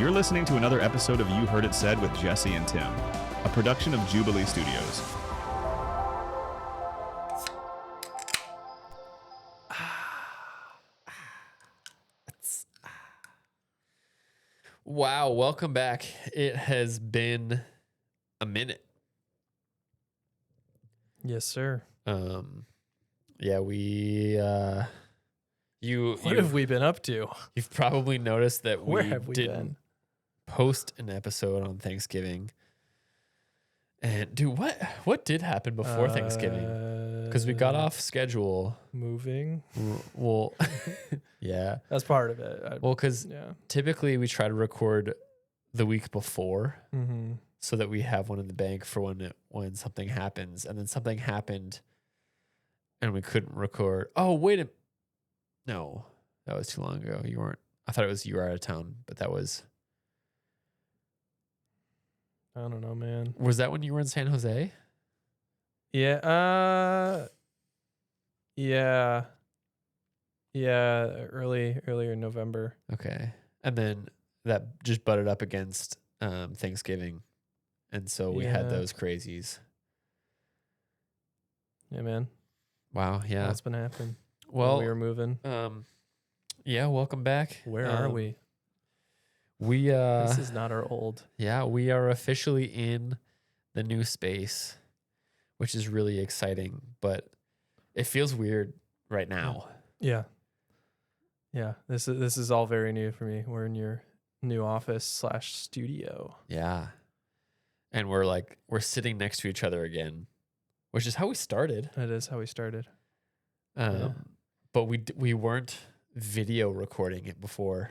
You're listening to another episode of You Heard It Said with Jesse and Tim, a production of Jubilee Studios. Wow, welcome back. It has been a minute. Yes, sir. Yeah, we What have we been up to? you've probably noticed that Where we have we didn't been? post an episode on Thanksgiving. And dude, what did happen before Thanksgiving? Because we got off schedule. Moving. Well, yeah. That's part of it. Well, because Yeah. typically we try to record the week before Mm-hmm. so that we have one in the bank for when something happens. And then something happened and we couldn't record. Oh, wait no, that was too long ago. I thought you were out of town, but that was. I don't know, man. Was that when you were in San Jose? Yeah. Yeah. Earlier in November. Okay. And then that just butted up against Thanksgiving. And so we had Yeah. those crazies. Yeah, man. Wow. Yeah. What's been happening? Well, We were moving. yeah, welcome back. Where are we? We This is not our old. yeah, we are officially in the new space, which is really exciting, but it feels weird right now. Yeah. Yeah. This is all very new for me. We're in your new office / studio. Yeah. And we're sitting next to each other again, which is how we started. That is how we started. But we weren't video recording it before.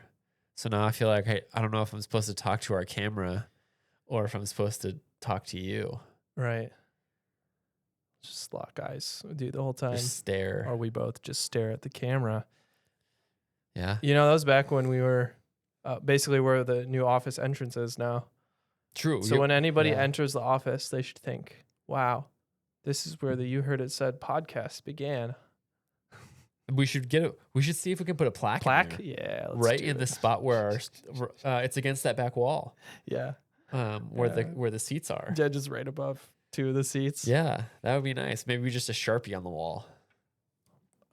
So now I feel like I don't know if I'm supposed to talk to our camera or if I'm supposed to talk to you. Right. Just lock eyes, dude, the whole time. Just stare. Or we both just stare at the camera. Yeah. You know, that was back when we were basically where the new office entrance is now. True. So when anybody yeah. enters the office, they should think, wow, this is where the You Heard It Said podcast began. We should see if we can put a plaque in there. Yeah. Right in the spot where it's against that back wall. Yeah. Where the seats are. Yeah, just right above two of the seats. Yeah, that would be nice. Maybe just a Sharpie on the wall.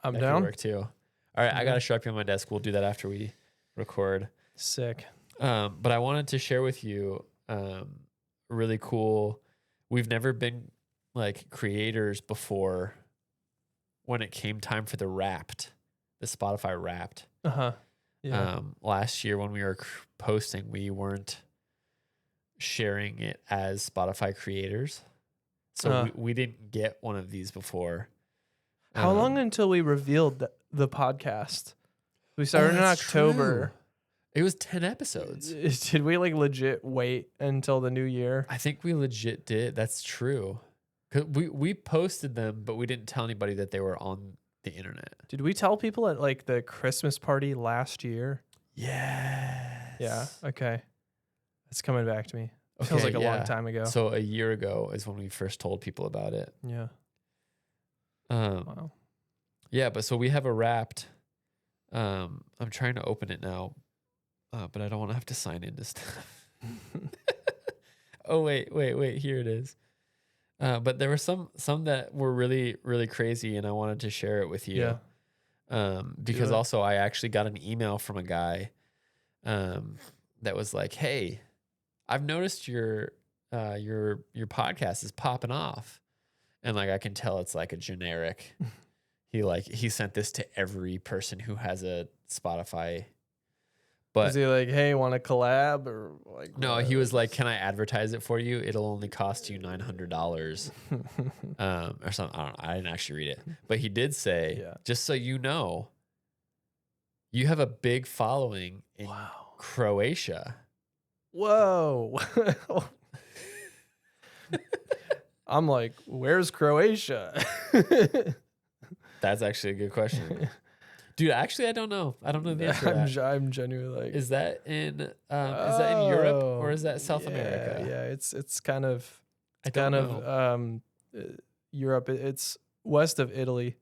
I'm That down. could work too. All right, I got a Sharpie on my desk. We'll do that after we record. Sick. But I wanted to share with you really cool. We've never been like creators before when it came time for the Spotify Wrapped. Uh-huh. Yeah. Last year when we were posting, we weren't sharing it as Spotify creators. So we didn't get one of these before. How long until we revealed the podcast? We started in October. It was 10 episodes. Did we legit wait until the new year? I think we legit did. That's true. 'Cause we posted them, but we didn't tell anybody that they were on the internet. Did we tell people at the Christmas party last year? Yes. Yeah. Okay. It's coming back to me. Feels like a long time ago. So a year ago is when we first told people about it. Yeah. Wow. Yeah, but so we have a Wrapped. I'm trying to open it now, but I don't want to have to sign into stuff. Oh wait, here it is. But there were some that were really, really crazy, and I wanted to share it with you. Yeah. Because also I actually got an email from a guy that was like, "Hey, I've noticed your podcast is popping off," and I can tell it's like a generic. He sent this to every person who has a Spotify. But is he like, hey, want to collab or no, he was like, "Can I advertise it for you? It'll only cost you $900 or something." I don't know. I didn't actually read it, but he did say, "Just so you know, you have a big following in Croatia." Whoa. I'm like, where's Croatia? That's actually a good question. Dude, actually, I don't know. I don't know the answer to that. I'm genuinely like, is that in Europe or is that South America? Yeah, it's kind of I don't know. Europe. It's west of Italy.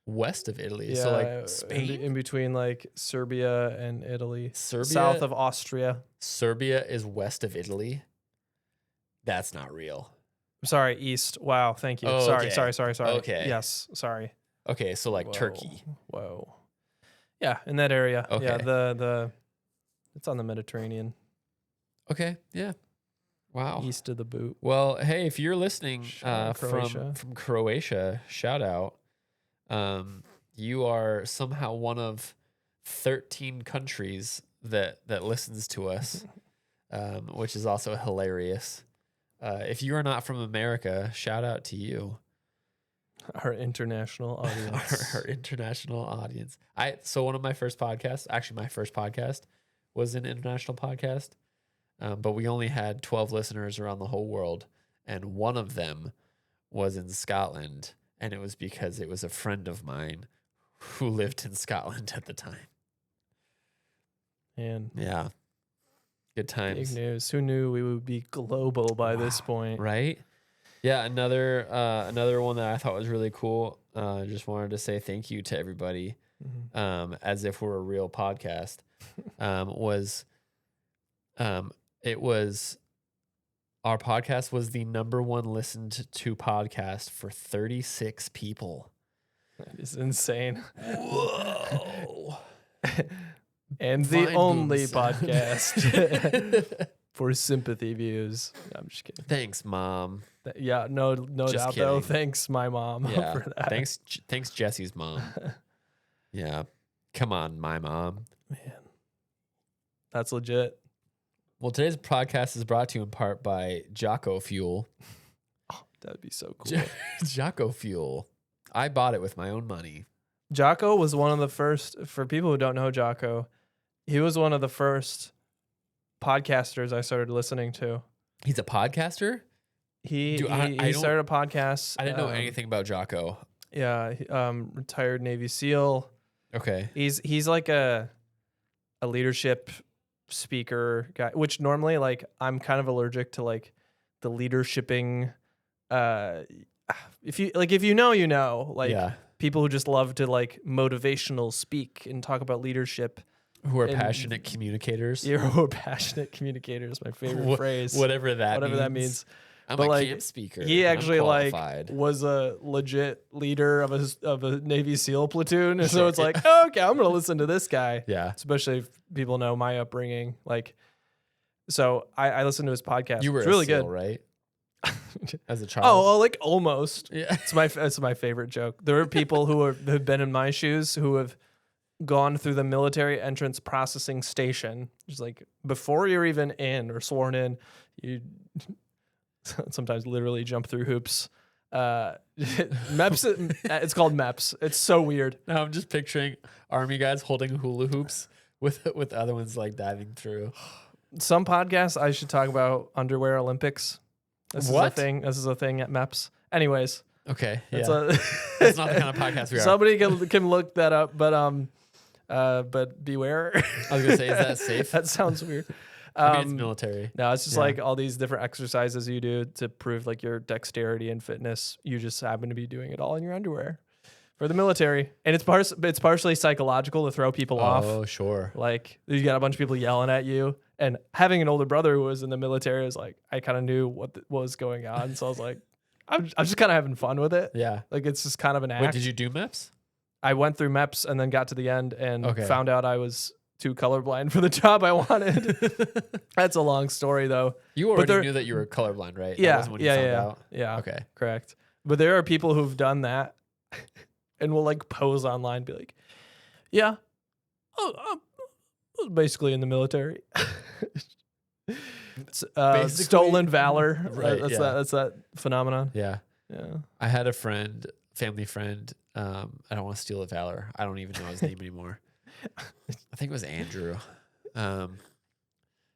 west of Italy. Yeah, So like Spain. in between like Serbia and Italy, Serbia, south of Austria. Serbia is west of Italy. That's not real. Sorry, east. Wow, thank you. Oh, Sorry. okay. Sorry. Okay. Yes, sorry. Okay, so like Whoa, Turkey. Whoa. Yeah, in that area. Okay. Yeah, the it's on the Mediterranean, Okay, yeah. Wow. east of the boot. Well, hey, if you're listening Shout out Croatia. from Croatia, shout out. You are somehow one of 13 countries that listens to us, which is also hilarious. If you are not from America, shout out to you. Our international audience. our international audience. So one of my first podcasts, actually my first podcast, was an international podcast. But we only had 12 listeners around the whole world, and one of them was in Scotland, and it was because it was a friend of mine who lived in Scotland at the time. And Yeah. Good times. big news. Who knew we would be global by this point? Right? Yeah, another one that I thought was really cool. Just wanted to say thank you to everybody, as if we're a real podcast. Our podcast was the #1 listened to podcast for 36 people. That is insane. Whoa. And the Mind only booms. podcast for sympathy views. No, I'm just kidding. Thanks, Mom. Yeah, no Just doubt though. kidding. Thanks, my mom, Yeah. for that. Thanks, Jesse's mom. Yeah. Come on, my mom. Man, that's legit. Well, today's podcast is brought to you in part by Jocko Fuel. Oh, that'd be so cool. Jocko Fuel. I bought it with my own money. Jocko was one of the first, for people who don't know Jocko, he was one of the first podcasters I started listening to. He's a podcaster? He Dude, I don't- started a podcast. I didn't know anything about Jocko. Yeah, retired Navy SEAL. Okay. He's like a leadership speaker guy, which normally like I'm kind of allergic to like the leadershiping. If you know, you know, like yeah. people who just love to like motivational speak and talk about leadership. Who are and- passionate communicators. You're who are passionate communicators. My favorite phrase. Whatever that means. I'm But, a like, camp speaker. He I'm actually like qualified. was a legit leader of a Navy SEAL platoon, and so Sure. it's like, oh, okay, I'm gonna listen to this guy. Yeah. Especially if people know my upbringing. Like, so I listened to his podcast. You were it's really a SEAL, good. right? As a child. Oh, like almost. Yeah. It's my favorite joke. There are people who've been in my shoes who have gone through the military entrance processing station. Just like before you're even in or sworn in, you sometimes literally jump through hoops. MEPS, it's called MEPS. It's so weird. Now I'm just picturing army guys holding hula hoops with other ones like diving through. Some podcasts I should talk about underwear Olympics. This What? is a thing. This is a thing at MEPS. Anyways, Okay. it's Yeah. That's not the kind of podcast we are. somebody can look that up, but beware. I was gonna say, is that safe? That sounds weird. I mean, it's military. No, it's just Yeah. like all these different exercises you do to prove like your dexterity and fitness. You just happen to be doing it all in your underwear for the military, and it's partially psychological to throw people off. Oh, sure. Like you got a bunch of people yelling at you, and having an older brother who was in the military is like I kind of knew what was going on, so I was like, I'm just kind of having fun with it. Yeah. Like it's just kind of an act. Wait, did you do MEPS? I went through MEPS and then got to the end and Okay. found out I was too colorblind for the job I wanted. That's a long story though. You already there- knew that you were colorblind, right? That Yeah, wasn't when you found out? yeah. Okay. Correct. But there are people who've done that and will like pose online, and be like, "Yeah, I was basically in the military." Basically- Stolen valor. Right, That's yeah. that's that phenomenon. Yeah. Yeah. I had a family friend. I don't want to steal the valor. I don't even know his name anymore. I think it was Andrew.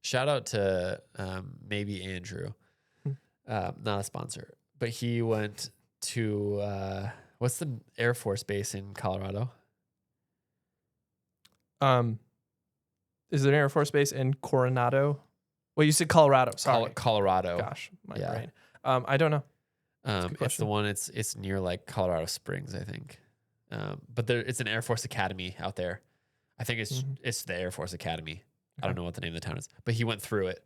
Shout out to maybe Andrew. Not a sponsor, but he went to what's the Air Force base in Colorado? Is there an Air Force base in Coronado? Well, you said Colorado. Sorry. Colorado. Gosh, my Yeah. brain. I don't know. It's the question. one. It's near like Colorado Springs, I think. But it's an Air Force Academy out there. I think it's the Air Force Academy. I don't know what the name of the town is, but he went through it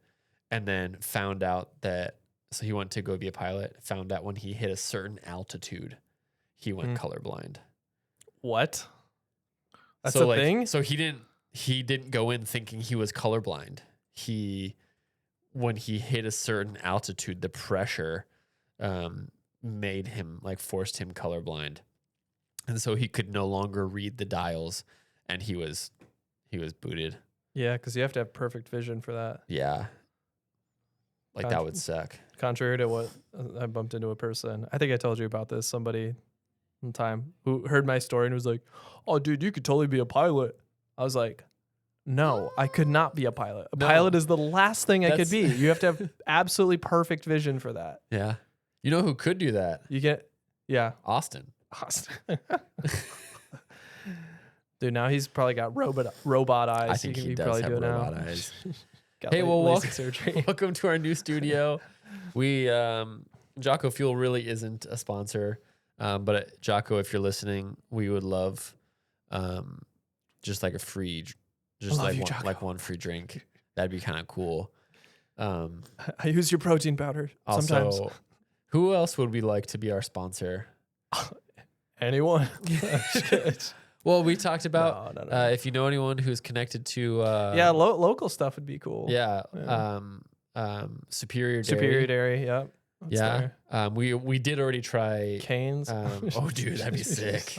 and then found out that. So he went to go be a pilot. Found out when he hit a certain altitude, he went colorblind. What? That's so a thing? So he didn't go in thinking he was colorblind. When he hit a certain altitude, the pressure made him forced him colorblind. And so he could no longer read the dials and he was booted. Yeah, because you have to have perfect vision for that. Yeah. That would suck. Contrary to what I bumped into a person. I think I told you about this. Somebody one time who heard my story and was like, "Oh, dude, you could totally be a pilot." I was like, "No, I could not be a pilot. A pilot is the last thing I could be. You have to have absolutely perfect vision for that." Yeah. You know who could do that? Yeah. Austin. Dude, now he's probably got robot eyes. I think he does have robot eyes. Hey, surgery. Welcome to our new studio. We Jocko Fuel really isn't a sponsor, but Jocko, if you're listening, we would love just like a free, one free drink. That'd be kind of cool. I use your protein powder sometimes. Also, who else would we like to be our sponsor? Anyone? Well, we talked about No. If you know anyone who's connected to local stuff would be cool. Yeah. Superior Dairy. Superior Dairy, yep. We did already try Canes. oh dude, that'd be sick.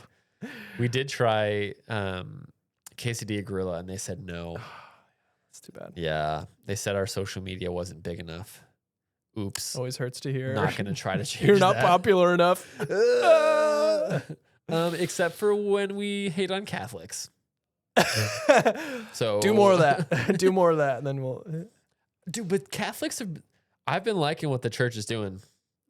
We did try Quesadilla Gorilla and they said no. That's too bad. Yeah. They said our social media wasn't big enough. Oops. Always hurts to hear. Not gonna try to change You're not that. popular enough. Except for when we hate on Catholics. So do more of that. Do more of that, and then we'll. Dude, but Catholics I've been liking what the church is doing.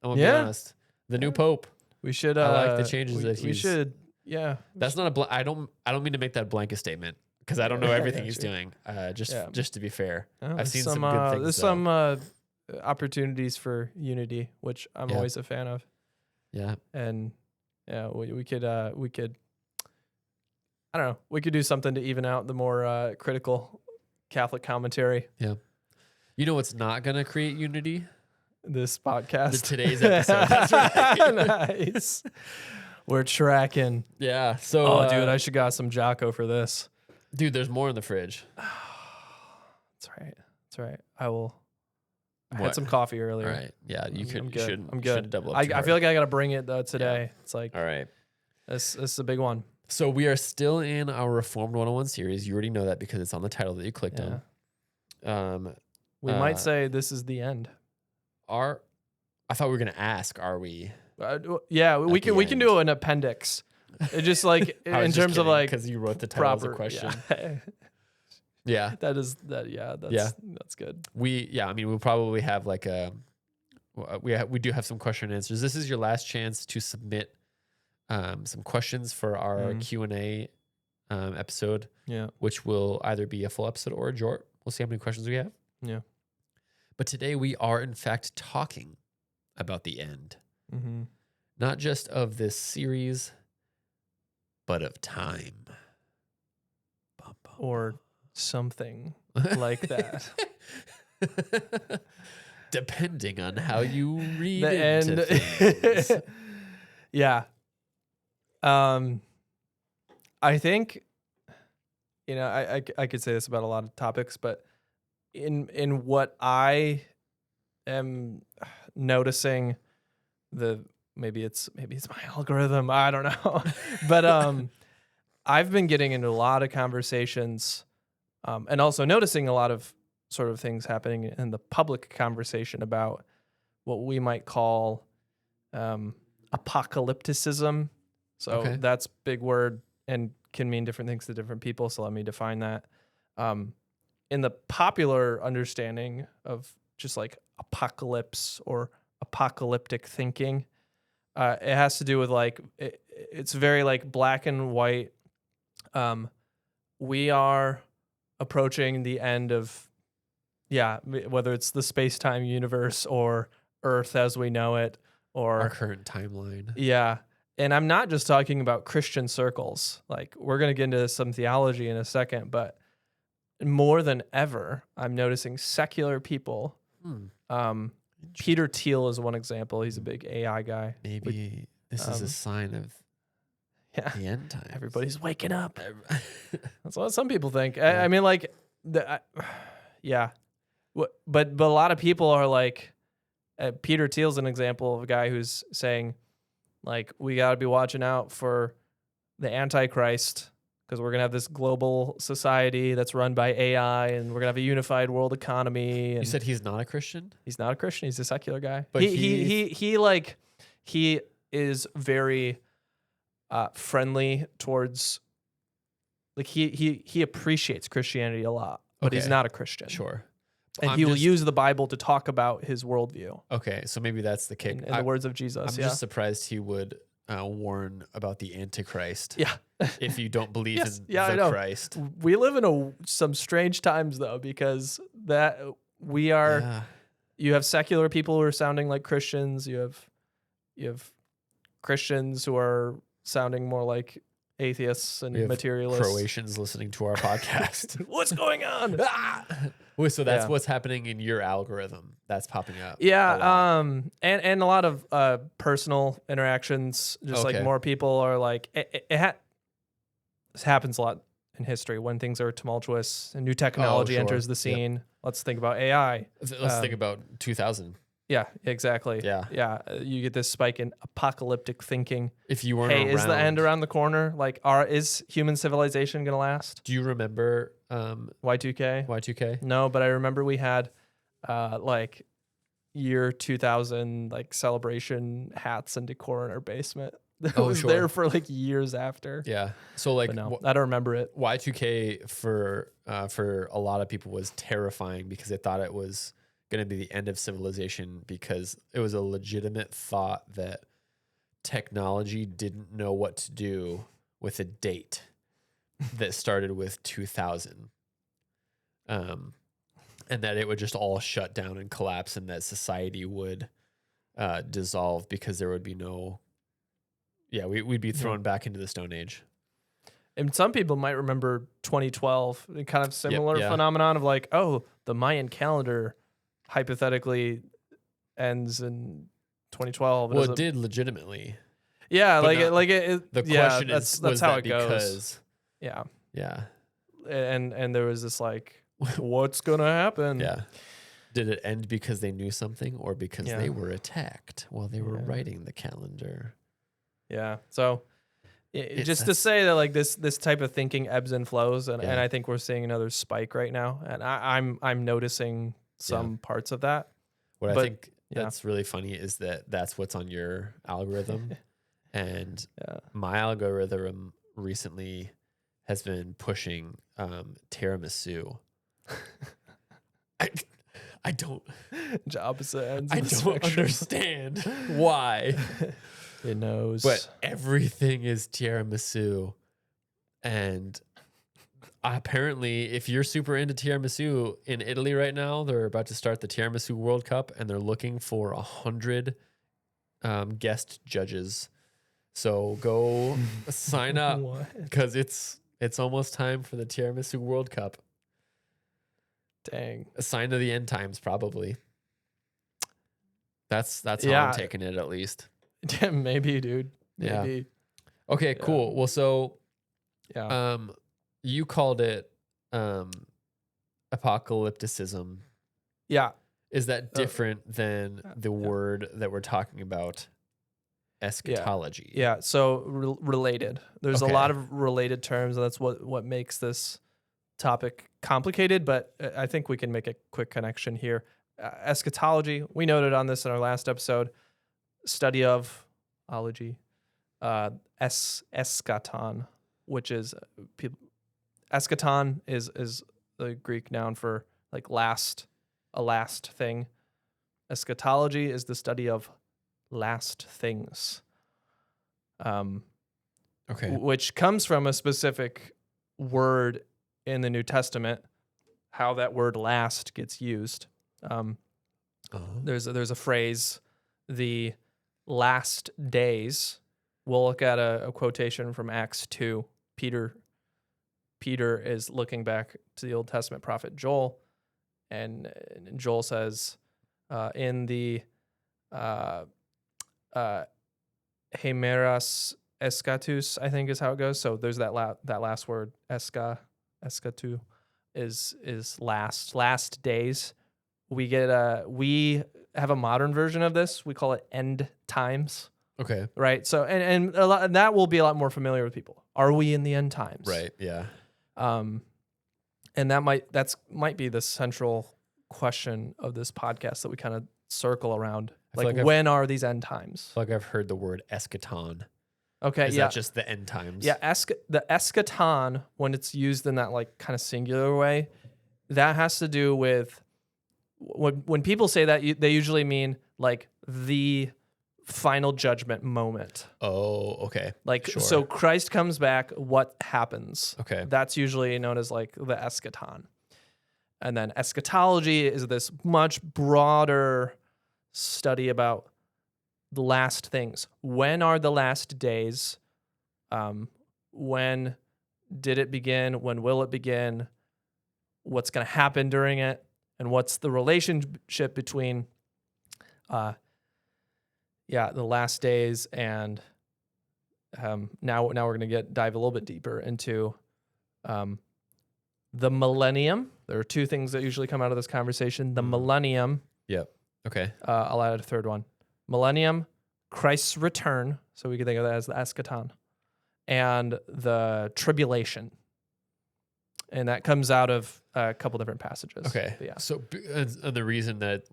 I'm gonna be Yeah. honest. The new pope. We should. I like the changes that we should. Yeah. That's not a. I don't mean to make that a blanket statement because I don't know everything he's sure. doing. Just to be fair, Oh, I've seen some good things. There's though. some opportunities for unity, which I'm Yeah. always a fan of. Yeah. And yeah, we could. I don't know. We could do something to even out the more critical Catholic commentary. Yeah. You know what's not gonna create unity? This podcast. Today's episode. That's right. Nice. We're tracking. Yeah. So, Oh, dude, I should got some Jocko for this. dude, there's more in the fridge. That's right. That's right. I will. I What? had some coffee All earlier. right. Yeah. You I'm good. shouldn't. I'm you good. shouldn't double up. I too feel like I got to bring it today. It's like All right. this is a big one. So we are still in our Reformed 101 series. You already know that because it's on the title that you clicked on. We might say this is the end. I thought we were gonna ask, are we? Yeah, we At the can do an appendix. It just like in terms of like because you wrote the title as a proper question. Yeah. Yeah. That's good. I mean, we'll probably have like we do have some question and answers. This is your last chance to submit some questions for our Q&A episode. Yeah. Which will either be a full episode or a jort. We'll see how many questions we have. Yeah. But today we are in fact talking about the end. Mm-hmm. Not just of this series, but of time. Or something like that. Depending on how you read The into end. things. Yeah. I think, I could say this about a lot of topics, but in what I am noticing, maybe it's my algorithm, I don't know, but I've been getting into a lot of conversations, and also noticing a lot of sort of things happening in the public conversation about what we might call apocalypticism. So that's a big word and can mean different things to different people. So let me define that. In the popular understanding of just like apocalypse or apocalyptic thinking, it has to do with like, it's very like black and white. We are approaching the end of, whether it's the space-time universe or Earth as we know it, or our current timeline. Yeah. and I'm not just talking about Christian circles. Like, we're going to get into some theology in a second, but more than ever, I'm noticing secular people. Peter Thiel is one example. He's a big AI guy. Maybe this is a sign of the end times. Everybody's waking up. That's what some people think. I mean, like, yeah. But a lot of people are like, Peter Thiel's an example of a guy who's saying, like, we got to be watching out for the Antichrist because we're going to have this global society that's run by AI and we're going to have a unified world economy. And you said he's not a Christian? He's not a Christian. He's a secular guy. But he is very friendly towards, like, he appreciates Christianity a lot, but he's not a Christian. Sure. And he will use the Bible to talk about his worldview. Okay, so maybe that's the case. In the words of Jesus, I'm just surprised he would warn about the Antichrist. Yeah. If you don't believe in I know. Christ. We live in some strange times, though, because that we are. Yeah. You have secular people who are sounding like Christians. You have Christians who are sounding more like atheists and We have materialists. Croatians listening to our podcast. What's going on? Wait, so that's what's happening in your algorithm. That's popping up. Yeah, and a lot of personal interactions. Just like more people are like this happens a lot in history when things are tumultuous and new technology enters the scene. Yep. Let's think about AI. Let's think about 2000. Yeah, exactly. Yeah. You get this spike in apocalyptic thinking. If you weren't around, is the end around the corner? Like, is human civilization gonna last? Do you remember Y2K? Y2K? No, but I remember we had like year 2000 like celebration hats and decor in our basement. That was there for like years after. Yeah. So like, no, I don't remember it. Y2K for a lot of people was terrifying because they thought it was going to be the end of civilization because it was a legitimate thought that technology didn't know what to do with a date that started with 2000. And that it would just all shut down and collapse and that society would dissolve because there would be no, we'd be thrown back into the Stone Age. And some people might remember 2012, a kind of similar phenomenon of like, oh, the Mayan calendar hypothetically ends in 2012. Well, it did legitimately. Yeah, but the question is, that's how it goes. Yeah. And there was this like, what's gonna happen? Yeah. Did it end because they knew something or because they were attacked while they were writing the calendar? Yeah. So just to say that like this type of thinking ebbs and flows, and I think we're seeing another spike right now, and I'm noticing some parts of that. I think that's really funny is that that's what's on your algorithm, and my algorithm recently has been pushing tiramisu. I don't. Opposite ends. I don't understand why. It knows. But everything is tiramisu. And apparently, if you're super into tiramisu in Italy right now, they're about to start the Tiramisu World Cup and they're looking for 100 guest judges. So go sign up because it's almost time for the Tiramisu World Cup. Dang. A sign of the end times, probably. That's how I'm taking it, at least. Yeah, maybe, dude. Maybe. Yeah. Okay, cool. Well, so you called it apocalypticism. Yeah. Is that different than the word that we're talking about, eschatology? Yeah. So related. There's a lot of related terms, and that's what makes this topic complicated, but I think we can make a quick connection here. Eschatology, we noted on this in our last episode, study of ology, eschaton, which is eschaton is the Greek noun for like a last thing. Eschatology is the study of last things. Which comes from a specific word in the New Testament, how that word last gets used. There's a phrase, the last days, we'll look at a quotation from Acts 2. Peter is looking back to the Old Testament prophet Joel, and Joel says in the Hemeras eschatus, I think is how it goes. So there's that last word, eschatu, is last days. We have a modern version of this. We call it end times. Okay. Right. So and that will be a lot more familiar with people. Are we in the end times? Right. Yeah. And that might be the central question of this podcast that we kind of circle around. Like when are these end times? Like I've heard the word eschaton. Okay. Is yeah. that just the end times? Yeah. The eschaton, when it's used in that like kind of singular way, that has to do with when people say that, they usually mean like the final judgment moment. Oh, okay. Like, sure. So Christ comes back, what happens? Okay. That's usually known as like the eschaton. And then eschatology is this much broader study about the last things. When are the last days? When did it begin? When will it begin? What's going to happen during it? And what's the relationship between the last days and now we're going to dive a little bit deeper into the millennium. There are two things that usually come out of this conversation. The millennium. Yep. Okay. I'll add a third one. Millennium, Christ's return. So we can think of that as the eschaton. And the tribulation. And that comes out of a couple different passages. Okay. But yeah. So and the reason that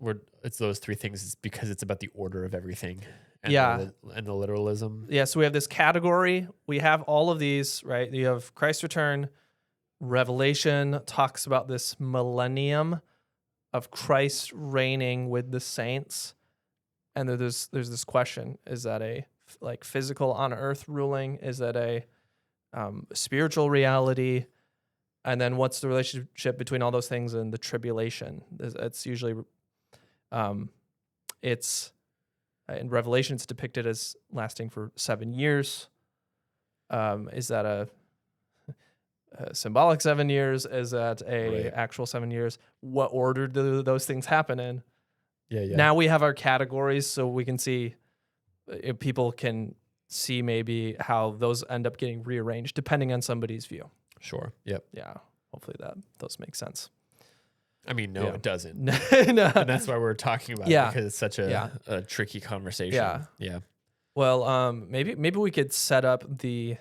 it's those three things is because it's about the order of everything. And Yeah. And the literalism. Yeah. So we have this category. We have all of these, right? You have Christ's return. Revelation talks about this millennium of Christ reigning with the saints. And there's this question: is that a like physical on earth ruling? Is that a spiritual reality? And then what's the relationship between all those things and the tribulation? It's usually, it's in Revelation, it's depicted as lasting for 7 years. Is that a symbolic 7 years? Is that a actual 7 years? What order do those things happen in? Yeah. Now we have our categories, so we can see, if people can see maybe how those end up getting rearranged depending on somebody's view. Sure. Yep. Yeah. Hopefully those make sense. I mean, no, it doesn't. No. And that's why we're talking about it, because it's such a tricky conversation. Yeah. Yeah. Well, maybe we could set up the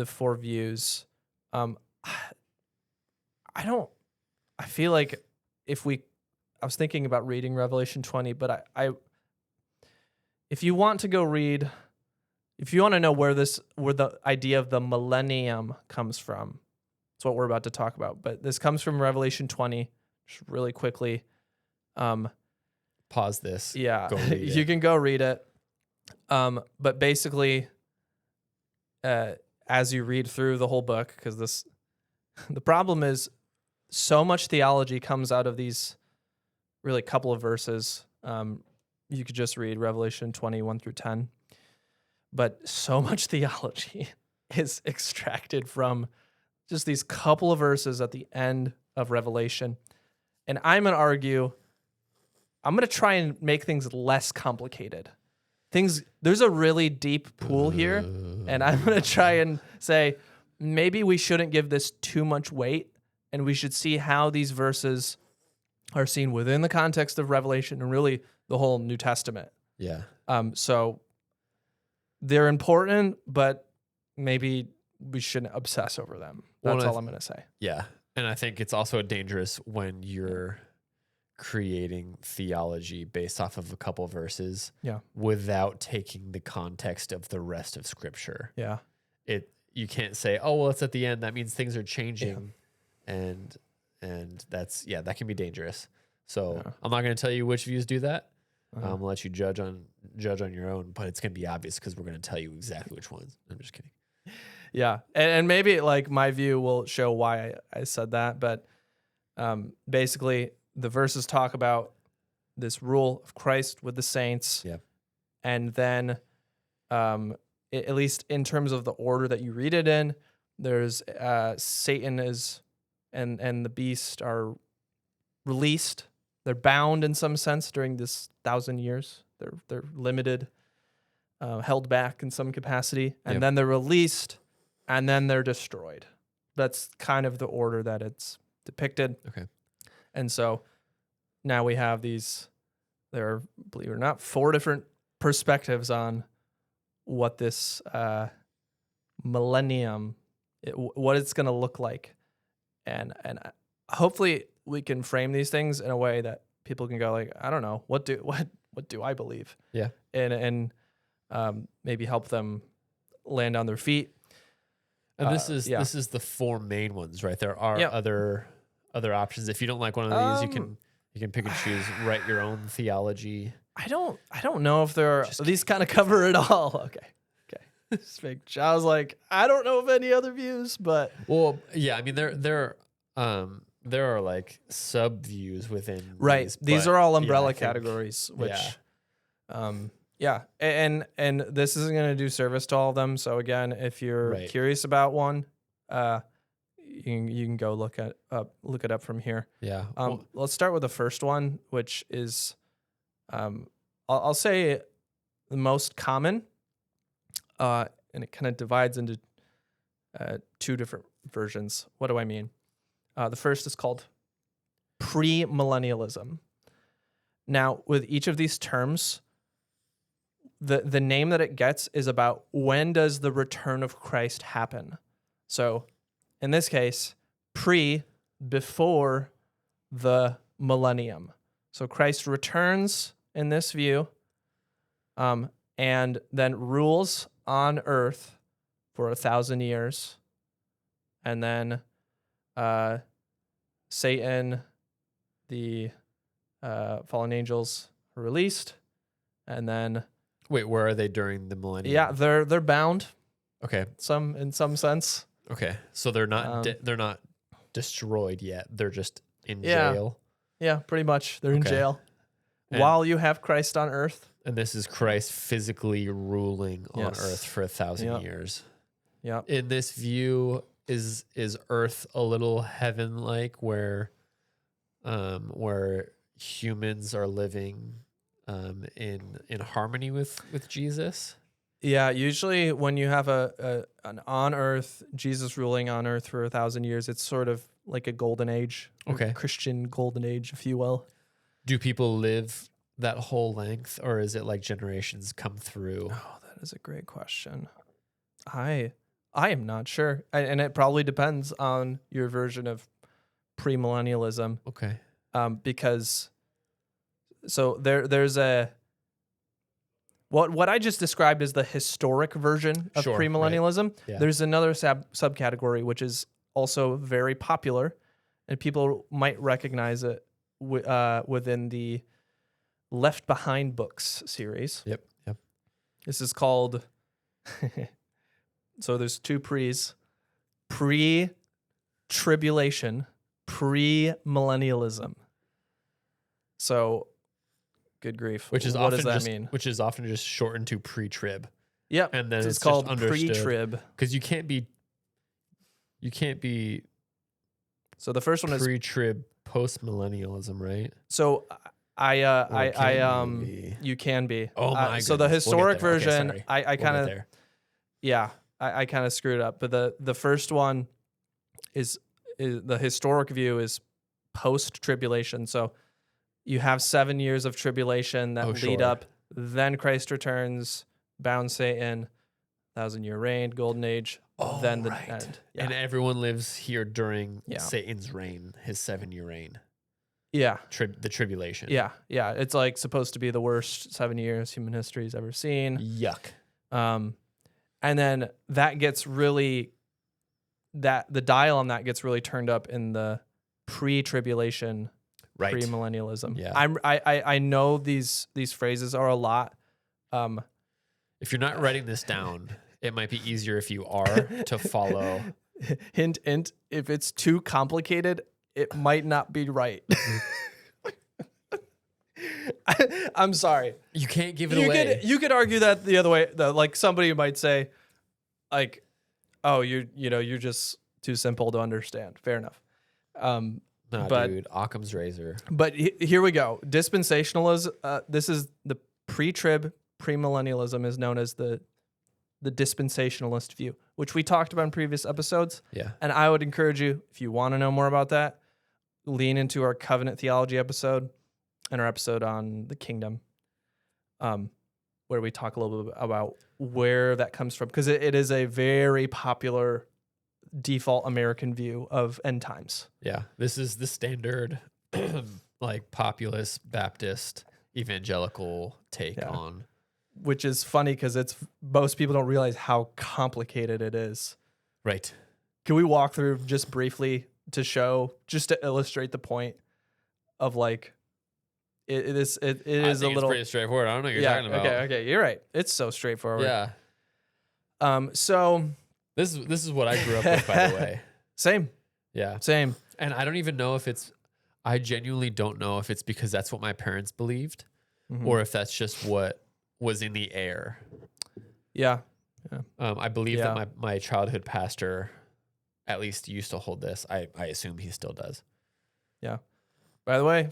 four views. I feel like I was thinking about reading Revelation 20, but if you want to go read, if you want to know where the idea of the millennium comes from, it's what we're about to talk about. But this comes from Revelation 20, just really quickly. Pause this. Yeah, Go read you can go read it. But basically, as you read through the whole book, because the problem is so much theology comes out of these really couple of verses. You could just read Revelation 21 through 10. But so much theology is extracted from just these couple of verses at the end of Revelation. And I'm going to try and make things less complicated. There's a really deep pool here, and I'm going to try and say, maybe we shouldn't give this too much weight, and we should see how these verses are seen within the context of Revelation and really the whole New Testament. Yeah. So they're important, but maybe we shouldn't obsess over them. That's all I'm going to say. Yeah. And I think it's also dangerous when you're creating theology based off of a couple verses without taking the context of the rest of Scripture. Yeah. You can't say, oh, well, it's at the end. That means things are changing. Yeah. And that can be dangerous. So I'm not going to tell you which views do that. I'm going to let you judge on your own, but it's going to be obvious because we're going to tell you exactly which ones. I'm just kidding. Yeah. And maybe like my view will show why I said that. But basically, the verses talk about this rule of Christ with the saints. Yep. And then at least in terms of the order that you read it in, there's Satan is and the beast are released. They're bound in some sense during this 1,000 years. They're limited, held back in some capacity, and then they're released, and then they're destroyed. That's kind of the order that it's depicted. Okay. And so now we have these, there are, believe it or not, 4 different perspectives on what this millennium, what it's going to look like. And hopefully we can frame these things in a way that people can go like, I don't know, what do I believe? Yeah. And maybe help them land on their feet. And this is the 4 main ones, right? There are other options. If you don't like one of these, you can pick and choose, write your own theology. I don't know if there are, these kind of cover it all. Okay. I was like, I don't know of any other views, but yeah, I mean there are like sub views within these are all umbrella categories, which and this isn't going to do service to all of them. So again, if you're curious about one, you can go look it up from here. Yeah. Let's start with the first one, which is I'll say the most common, and it kind of divides into 2 different versions. What do I mean? The first is called premillennialism. Now, with each of these terms, the name that it gets is about when does the return of Christ happen. So, in this case, before the millennium. So Christ returns in this view, and then rules on earth for 1,000 years, and then Satan, the fallen angels are released, and then wait, where are they during the millennium? Yeah, they're bound. Okay, in some sense. Okay, so they're not they're not destroyed yet. They're just in jail. Yeah, pretty much. They're in jail while you have Christ on earth. And this is Christ physically ruling on earth for 1,000 years. Yeah. In this view, is Earth a little heaven-like, where humans are living in harmony with Jesus? Yeah, usually when you have an on earth, Jesus ruling on earth for 1,000 years, it's sort of like a golden age, okay, Christian golden age, if you will. Do people live that whole length, or is it like generations come through? Oh, that is a great question. I am not sure, and it probably depends on your version of premillennialism. Okay, because so there's a what I just described is the historic version of premillennialism. Right. Yeah. There's another subcategory which is also very popular, and people might recognize it within the Left Behind books series. Yep. This is called. So there's 2 pre's: pre-tribulation, premillennialism. So, good grief. Which is what often does that mean? Which is often just shortened to pre-trib. Yep. And then it's called understood, pre-trib. because you can't be. So the first one is pre-trib post-millennialism, right? So you can be. Oh my goodness. So the historic version, okay, I kind of I kind of screwed up, but the first one is the historic view is post-tribulation. So you have 7 years of tribulation that lead up, then Christ returns, bound Satan, 1,000-year reign, golden age, then the end. Yeah. And everyone lives here during Satan's reign, his 7-year reign. Yeah. The tribulation. Yeah. It's like supposed to be the worst 7 years human history's ever seen. Yuck. And then that gets really, the dial on that gets really turned up in the pre-tribulation, premillennialism. Yeah. I know these phrases are a lot. If you're not writing this down, it might be easier if you are to follow. Hint, if it's too complicated, it might not be right. I'm sorry. You can't give it away. You could argue that the other way. Like somebody might say, like, oh, you're just too simple to understand. Fair enough. Dude, Occam's razor. But here we go. Dispensationalism. This is the pre-trib premillennialism is known as the dispensationalist view, which we talked about in previous episodes. Yeah. And I would encourage you, if you want to know more about that, lean into our covenant theology episode and our episode on the kingdom, where we talk a little bit about where that comes from, because it is a very popular default American view of end times. Yeah. This is the standard, like populist Baptist evangelical take on. Which is funny because most people don't realize how complicated it is. Right. Can we walk through just briefly to illustrate the point of like, it is a little it's pretty straightforward. I don't know what you're talking about. Okay, you're right. It's so straightforward. Yeah. So this is what I grew up with, by the way. Same. Yeah. Same. And I don't even know I genuinely don't know if it's because that's what my parents believed or if that's just what was in the air. Yeah. I believe that my childhood pastor at least used to hold this. I assume he still does. Yeah. By the way,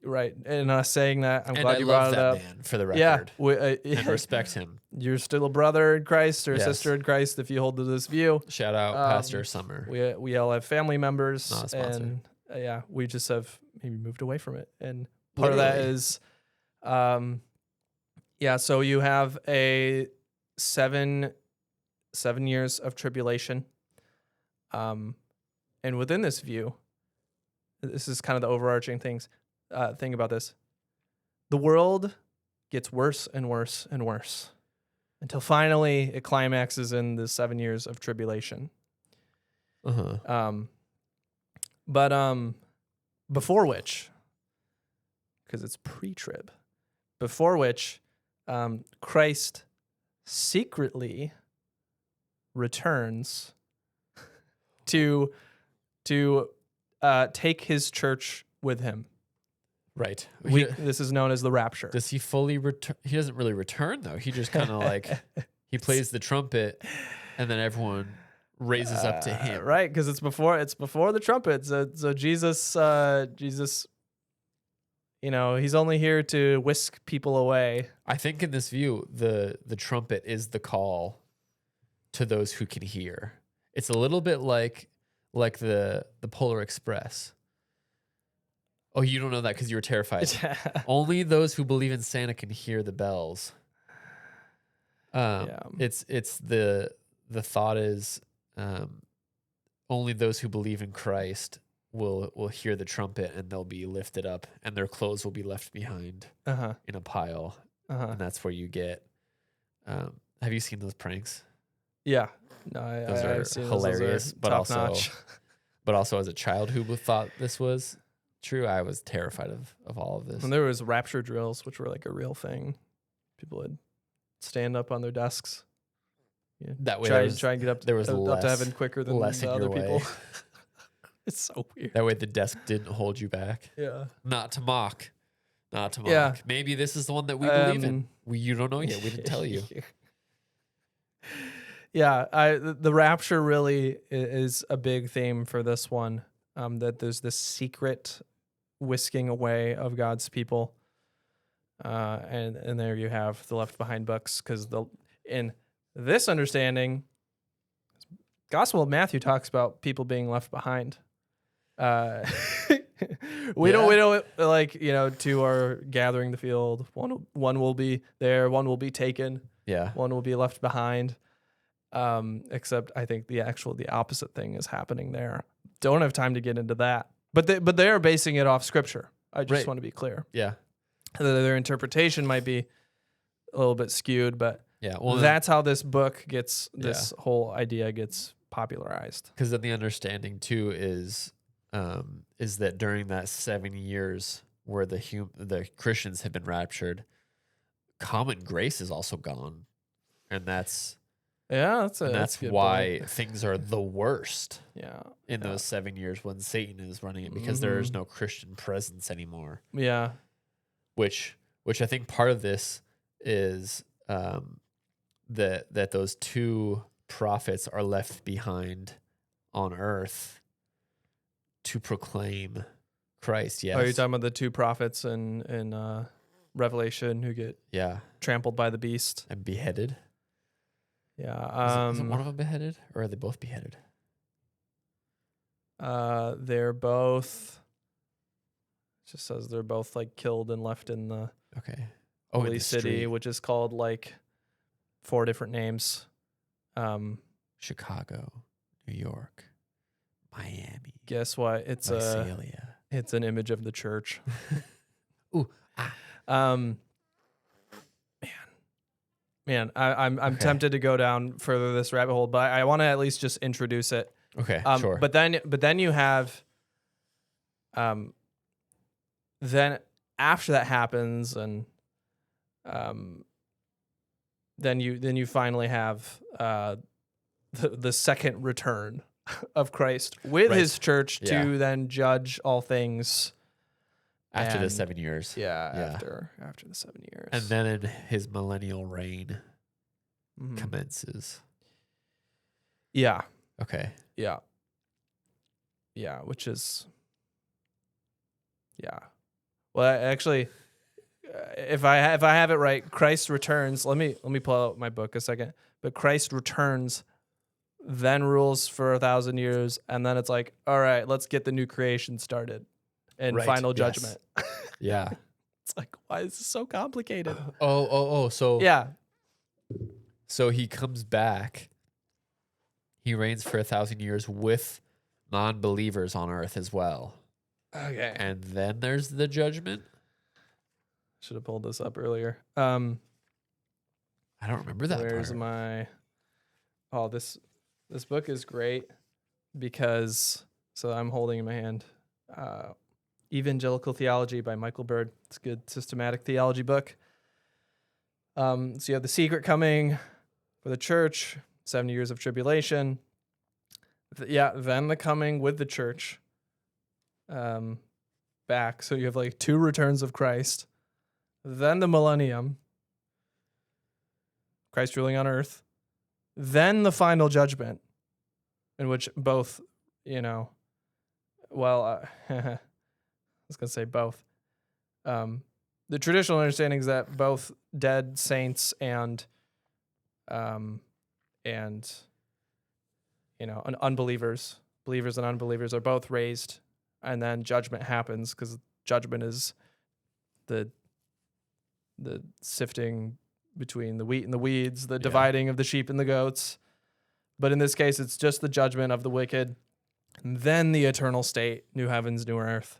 right. And saying that, I'm glad I you love brought it that up. man, for the record. Yeah. And respect him. You're still a brother in Christ or a Yes. sister in Christ if you hold to this view. Shout out Pastor Summer. We all have family members. Not a sponsor. And we just have maybe moved away from it. And part of that is, so you have a 7 years of tribulation. And within this view, this is kind of the overarching thing about this. The world gets worse and worse and worse until finally it climaxes in the 7 years of tribulation. Before which, because it's pre-trib, before which Christ secretly returns to take his church with him. Right. This is known as the rapture. Does he fully return? He doesn't really return, though. He just kind of like, he plays the trumpet and then everyone raises up to him. Right, because it's before the trumpet. So Jesus, he's only here to whisk people away. I think in this view, the trumpet is the call to those who can hear. It's a little bit like the Polar Express. Oh, you don't know that because you were terrified. Only those who believe in Santa can hear the bells. It's the thought is only those who believe in Christ will hear the trumpet and they'll be lifted up and their clothes will be left behind in a pile. And that's where you get. Have you seen those pranks? Yeah, no, those are hilarious, but also as a child who thought this was true, I was terrified of all of this. And there was rapture drills, which were like a real thing. People would stand up on their desks. Yeah, that way, try and get up. There was up to heaven quicker than the other people. It's so weird. That way, the desk didn't hold you back. Yeah. Not to mock. Yeah. Maybe this is the one that we believe in. You don't know yet. We didn't tell you. Yeah, the rapture really is a big theme for this one. That there's this secret whisking away of God's people, and there you have the Left Behind books. Because in this understanding, Gospel of Matthew talks about people being left behind. We don't two are gathering the field. One will be there. One will be taken. Yeah. One will be left behind. Except I think the opposite thing is happening there. Don't have time to get into that. But they are basing it off scripture. I just want to be clear. Yeah. Their interpretation might be a little bit skewed, but that's how this book gets, this whole idea gets popularized. Because then the understanding too is that during that 7 years where the Christians have been raptured, common grace is also gone, and that's why things are the worst. Yeah, in those 7 years when Satan is running it, because there is no Christian presence anymore. Yeah, which I think part of this is that those two prophets are left behind on earth to proclaim Christ. Yes. Oh, you're talking about the two prophets in Revelation who get trampled by the beast and beheaded. Yeah. Isn't one of them beheaded, or are they both beheaded? They're both. It just says they're both like killed and left in the holy city, street. which is called like 4 different names. Chicago, New York, Miami. Guess what? It's Visalia. It's an image of the church. Ooh. Man, I'm tempted to go down further this rabbit hole, but I want to at least just introduce it. Okay, sure. But then you have, then after that happens, and then you finally have the second return of Christ with his church to then judge all things after the 7 years. After the 7 years. And then in his millennial reign commences. Yeah. Okay. Yeah. Yeah, which is Well, actually, if I have it right, Christ returns. Let me pull out my book a second. But Christ returns, then rules for 1,000 years, and then it's like, all right, let's get the new creation started and final judgment. Yeah. It's like, why is this so complicated? So yeah. So he comes back. He reigns for 1,000 years with non-believers on earth as well. Okay. And then there's the judgment. Should have pulled this up earlier. I don't remember that Where's part. my... Oh, this book is great because... So I'm holding in my hand... Evangelical Theology by Michael Bird. It's a good systematic theology book. So you have the secret coming for the church, 70 years of tribulation. Then the coming with the church back. So you have like 2 returns of Christ. Then the millennium, Christ ruling on earth. Then the final judgment, in which both, I was going to say both. The traditional understanding is that both dead saints and unbelievers, believers and unbelievers are both raised, and then judgment happens because judgment is the sifting between the wheat and the weeds, the dividing of the sheep and the goats. But in this case, it's just the judgment of the wicked, and then the eternal state, new heavens, new earth.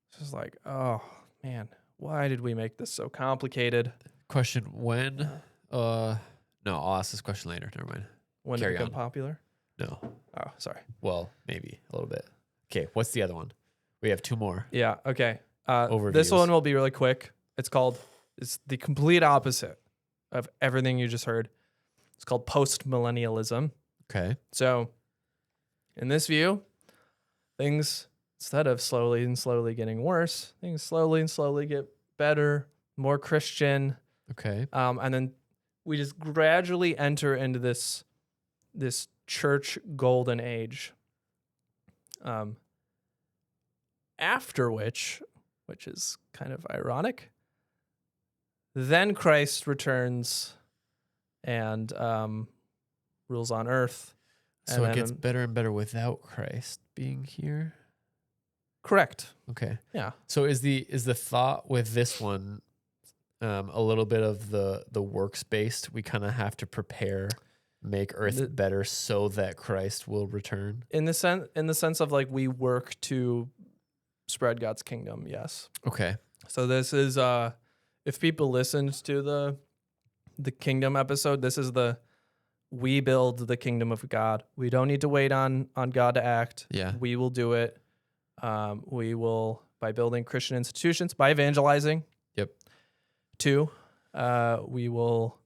It's just like, oh man, why did we make this so complicated? Question: when? No, I'll ask this question later. Never mind. When Carry it become on. popular? No. Oh, sorry. Well, maybe a little bit. Okay, what's the other one? We have 2 more. Yeah. Okay. This Overviews. one will be really quick. It's the complete opposite of everything you just heard. It's called post-millennialism. Okay. So, in this view, things, instead of slowly and slowly getting worse, things slowly and slowly get better, more Christian. Okay. And then we just gradually enter into this church golden age. After which is kind of ironic, then Christ returns and rules on earth. So And it gets then- better and better without Christ being here. Correct. Okay. Yeah. So is the thought with this one a little bit of the works based? We kind of have to prepare, make earth better so that Christ will return. In the sense of like we work to spread God's kingdom. Yes. Okay. So this is if people listened to the kingdom episode, this is we build the kingdom of God. We don't need to wait on God to act. Yeah. We will do it. We will by building Christian institutions, by evangelizing. Yep. 2, we will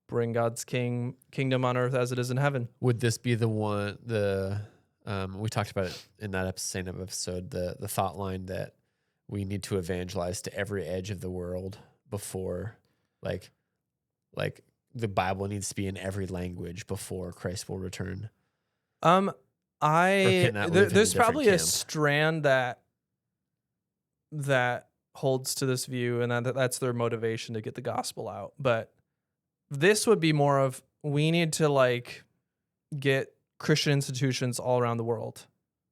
bring God's kingdom on earth as it is in heaven. Would this be the one we talked about it in that same episode, the thought line that we need to evangelize to every edge of the world before, like the Bible needs to be in every language before Christ will return? Or can that live in a There's different probably a camp? strand that holds to this view, and that's their motivation to get the gospel out. But this would be more of, we need to like get Christian institutions all around the world.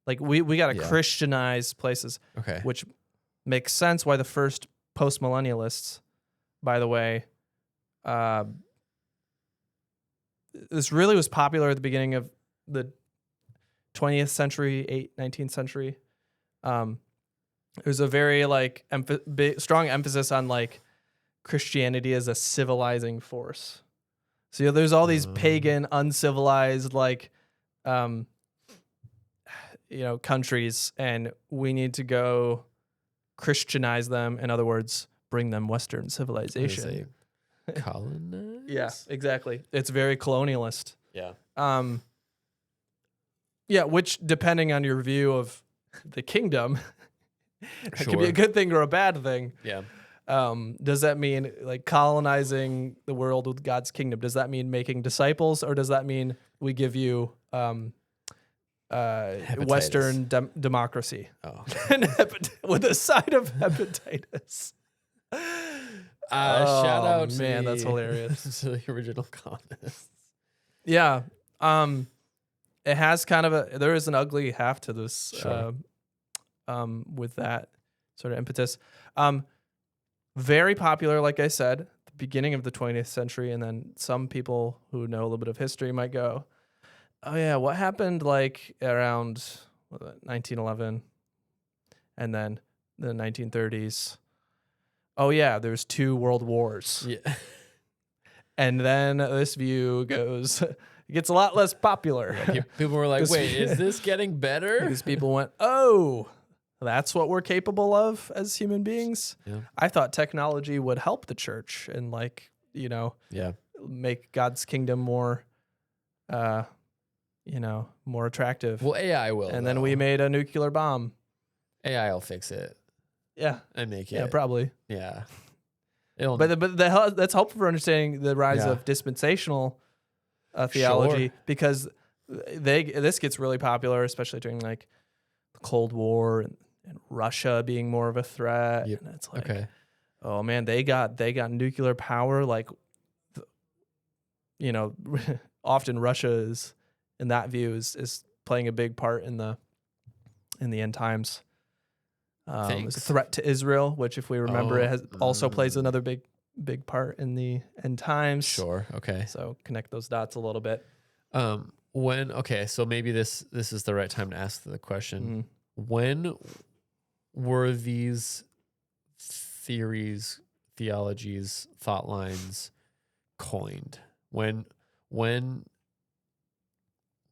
Like we got to Yeah. Christianize places, Okay. which makes sense why the first post-millennialists, by the way, this really was popular at the beginning of the 20th century, 19th century. There's a very like strong emphasis on like Christianity as a civilizing force. So there's all these pagan, uncivilized like countries, and we need to go Christianize them. In other words, bring them Western civilization. Colonize? Yeah, exactly. It's very colonialist. Yeah. Yeah, which depending on your view of the kingdom, it could be Sure. a good thing or a bad thing. Yeah. Does that mean like colonizing the world with God's kingdom? Does that mean making disciples, or does that mean we give you Western democracy Oh. with a side of hepatitis? Shout out to man, that's hilarious. to the original colonists. Yeah. It has kind of there is an ugly half to this, Sure. with that sort of impetus. Very popular, like I said, at the beginning of the 20th century, and then some people who know a little bit of history might go, oh yeah, what happened like around 1911 and then the 1930s? Oh yeah, there's 2 world wars. Yeah. And then this view goes, it gets a lot less popular. People were like, This- wait, is this getting better? Because people went, oh, that's what we're capable of as human beings. Yeah. I thought technology would help the church and Yeah. make God's kingdom more, more attractive. Well, AI will. And then we made a nuclear bomb. AI will fix it Yeah. and make it. Yeah, probably. Yeah. It'll, But that's helpful for understanding the rise Yeah. of dispensational theology, because this gets really popular, especially during like the Cold War and Russia being more of a threat. Yep. And it's like, okay. oh man, they got nuclear power. Like, often Russia is, in that view, is playing a big part in the end times. It's a threat to Israel, which, if we remember, it has also plays another big part in the end times. Sure. Okay. So connect those dots a little bit. So maybe this is the right time to ask the question. Mhm. When were these theories, theologies, thought lines coined? When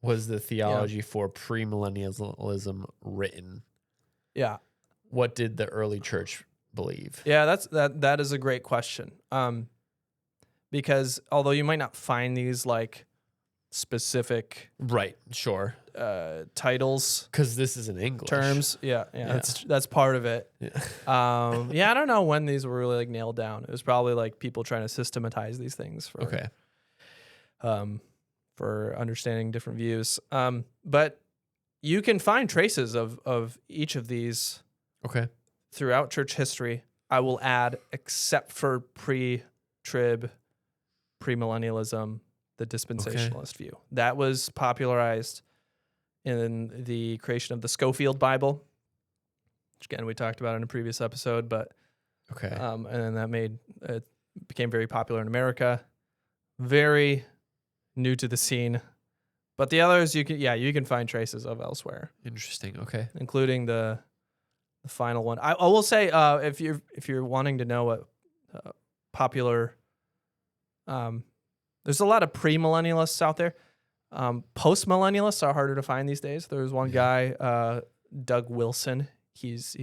was the theology for premillennialism written? Yeah. What did the early church believe? Yeah, that is a great question. Because although you might not find these like specific Right. Sure. titles, Because this is in English. terms, yeah, that's part of it. Yeah. I don't know when these were really like nailed down. It was probably like people trying to systematize these things for Okay. for understanding different views. But you can find traces of each of these Okay. throughout church history. I will add, except for pre-trib, premillennialism, the dispensationalist view. That was popularized in the creation of the Schofield Bible, which again we talked about in a previous episode. But Okay. and then that became very popular in America. Very new to the scene, but the others you can find traces of elsewhere, Interesting. Okay. including the final one. I will say, if you're wanting to know what popular, there's a lot of premillennialists out there. Post-millennialists are harder to find these days. There's one guy, Doug Wilson. He's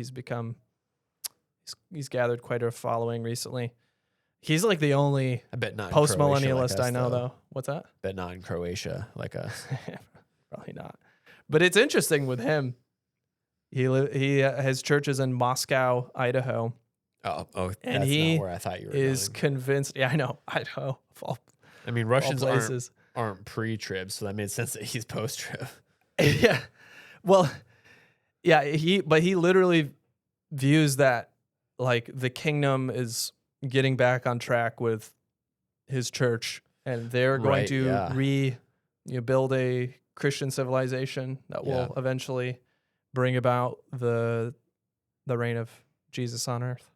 gathered quite a following recently. He's like the only I bet not in post-millennialist Croatia like I know, us, though. What's that? Bet not in Croatia like us. Probably not. But it's interesting with him. His church is in Moscow, Idaho. Oh, And that's he not where I thought you were is going. convinced. Yeah, I know, Idaho. Of all I mean, Russians places. aren't pre-trib, so that made sense that he's post-trib. Yeah. Well, yeah, he literally views that like the kingdom is getting back on track with his church, and they're going Right, to yeah. build a Christian civilization that Yeah. will eventually bring about the reign of Jesus on earth.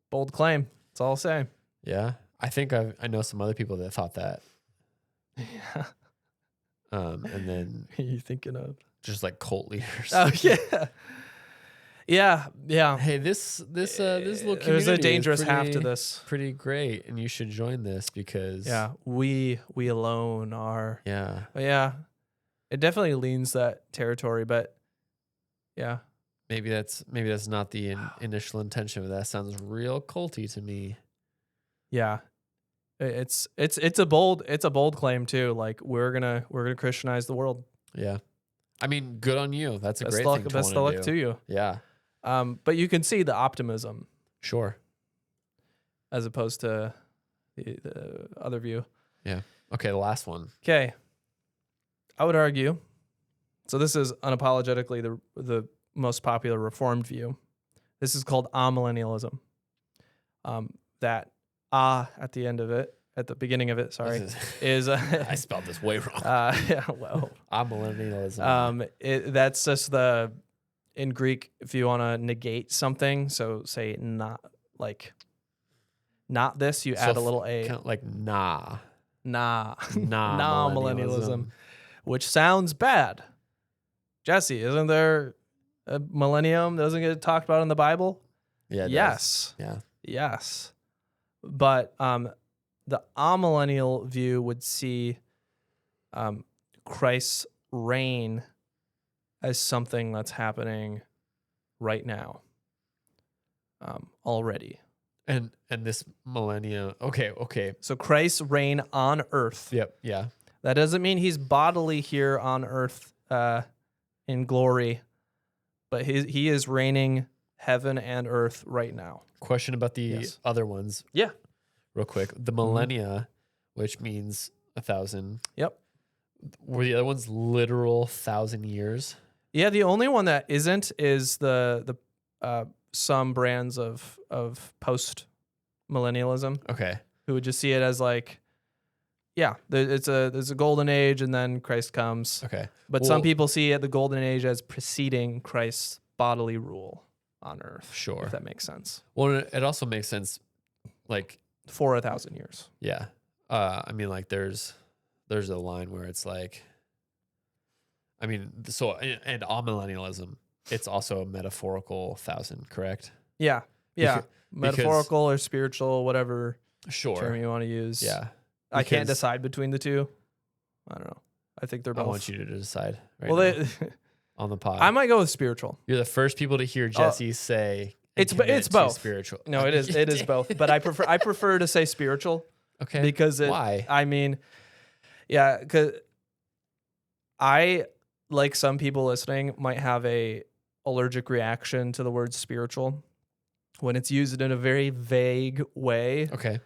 Bold claim. That's all I'll say. Yeah, I think I know some other people that thought that. Yeah. And then Who are you thinking of? just like cult leaders. Oh yeah. Yeah. Hey, this little community There's a is dangerous half to pretty- this. Pretty great, and you should join this because Yeah, we alone are. yeah, But yeah, it definitely leans that territory. But yeah, maybe that's not the initial intention, but that sounds real culty to me. yeah, it's a bold claim too. Like we're gonna Christianize the world. Yeah, I mean, good on you. That's a Best great luck, thing to best wanna luck do. to you. Yeah, But you can see the optimism sure. as opposed to the other view. Okay, the last one. Okay, I would argue. So this is unapologetically the most popular Reformed view. This is called amillennialism. That at the end of it, at the beginning of it, sorry, is I spelled this way wrong. yeah, well, Amillennialism. that's just in Greek, if you want to negate something, so say not this, you add a little a. Kind of like nah millennialism, which sounds bad. Jesse, isn't there a millennium that doesn't get talked about in the Bible? Yeah. it Yes. does. Yeah. Yes. But the amillennial view would see Christ's reign as something that's happening right now, already. And this millennia. Okay. So Christ's reign on earth. Yep. Yeah. That doesn't mean he's bodily here on earth in glory, but he is reigning heaven and earth right now. Question about the Yes. other ones. Yeah. Real quick. The millennia, which means 1,000. Yep. Were the other ones literal 1,000 years? Yeah, the only one that isn't is the some brands of post millennialism Okay. who would just see it as like, yeah, there's a golden age and then Christ comes. Okay. But Well- some people see the golden age as preceding Christ's bodily rule on earth. Sure. If that makes sense. Well, it also makes sense. Like, For 1,000 years. yeah. I mean, like, there's a line where it's like, I mean, so and amillennialism, it's also a metaphorical 1,000, correct? Yeah. Yeah. Because- Metaphorical or spiritual, whatever term Sure. you want to use. Yeah. I can't Because- decide between the two. I don't know. I think they're I both. want you to decide right well, now they, on the pod. I might go with spiritual. You're the first people to hear Jesse say and It's commit to both. spiritual. No, it is both. But I prefer to say spiritual Okay. because Why? I mean, yeah, because I, like some people listening, might have a allergic reaction to the word spiritual when it's used in a very vague way. Okay.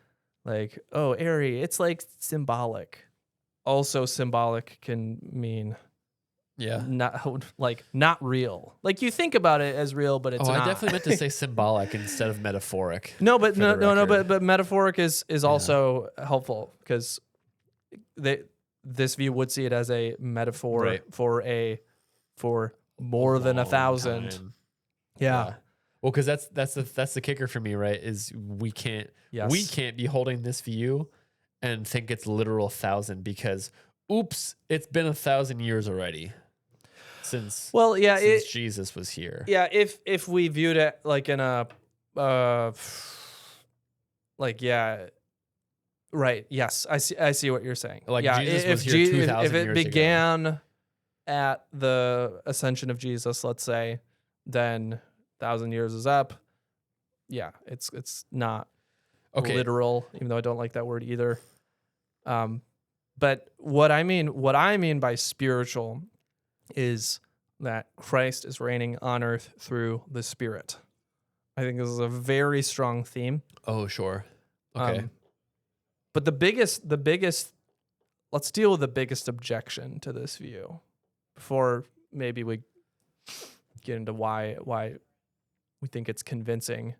Like, oh, airy, it's like symbolic. Also, symbolic can mean Yeah. not real. Like you think about it as real, but it's Oh, not. I definitely meant to say symbolic instead of metaphoric. No, but for no, the record. but metaphoric is also helpful because this view would see it as a metaphor Right. for more than Long 1,000. time. Yeah. Well, because that's the kicker for me, right? Is we can't be holding this view and think it's literal 1,000 because oops, it's been 1,000 years already since Jesus was here. Yeah, if we viewed it like in a right. Yes, I see what you're saying. Like yeah, Jesus was here 2,000 if it years began at the ascension of Jesus, let's say, then 1,000 years is up. Yeah, it's not literal, even though I don't like that word either. But what I mean by spiritual is that Christ is reigning on earth through the Spirit. I think this is a very strong theme. Oh, sure. Okay. But the biggest, let's deal with the biggest objection to this view before maybe we get into why we think it's convincing.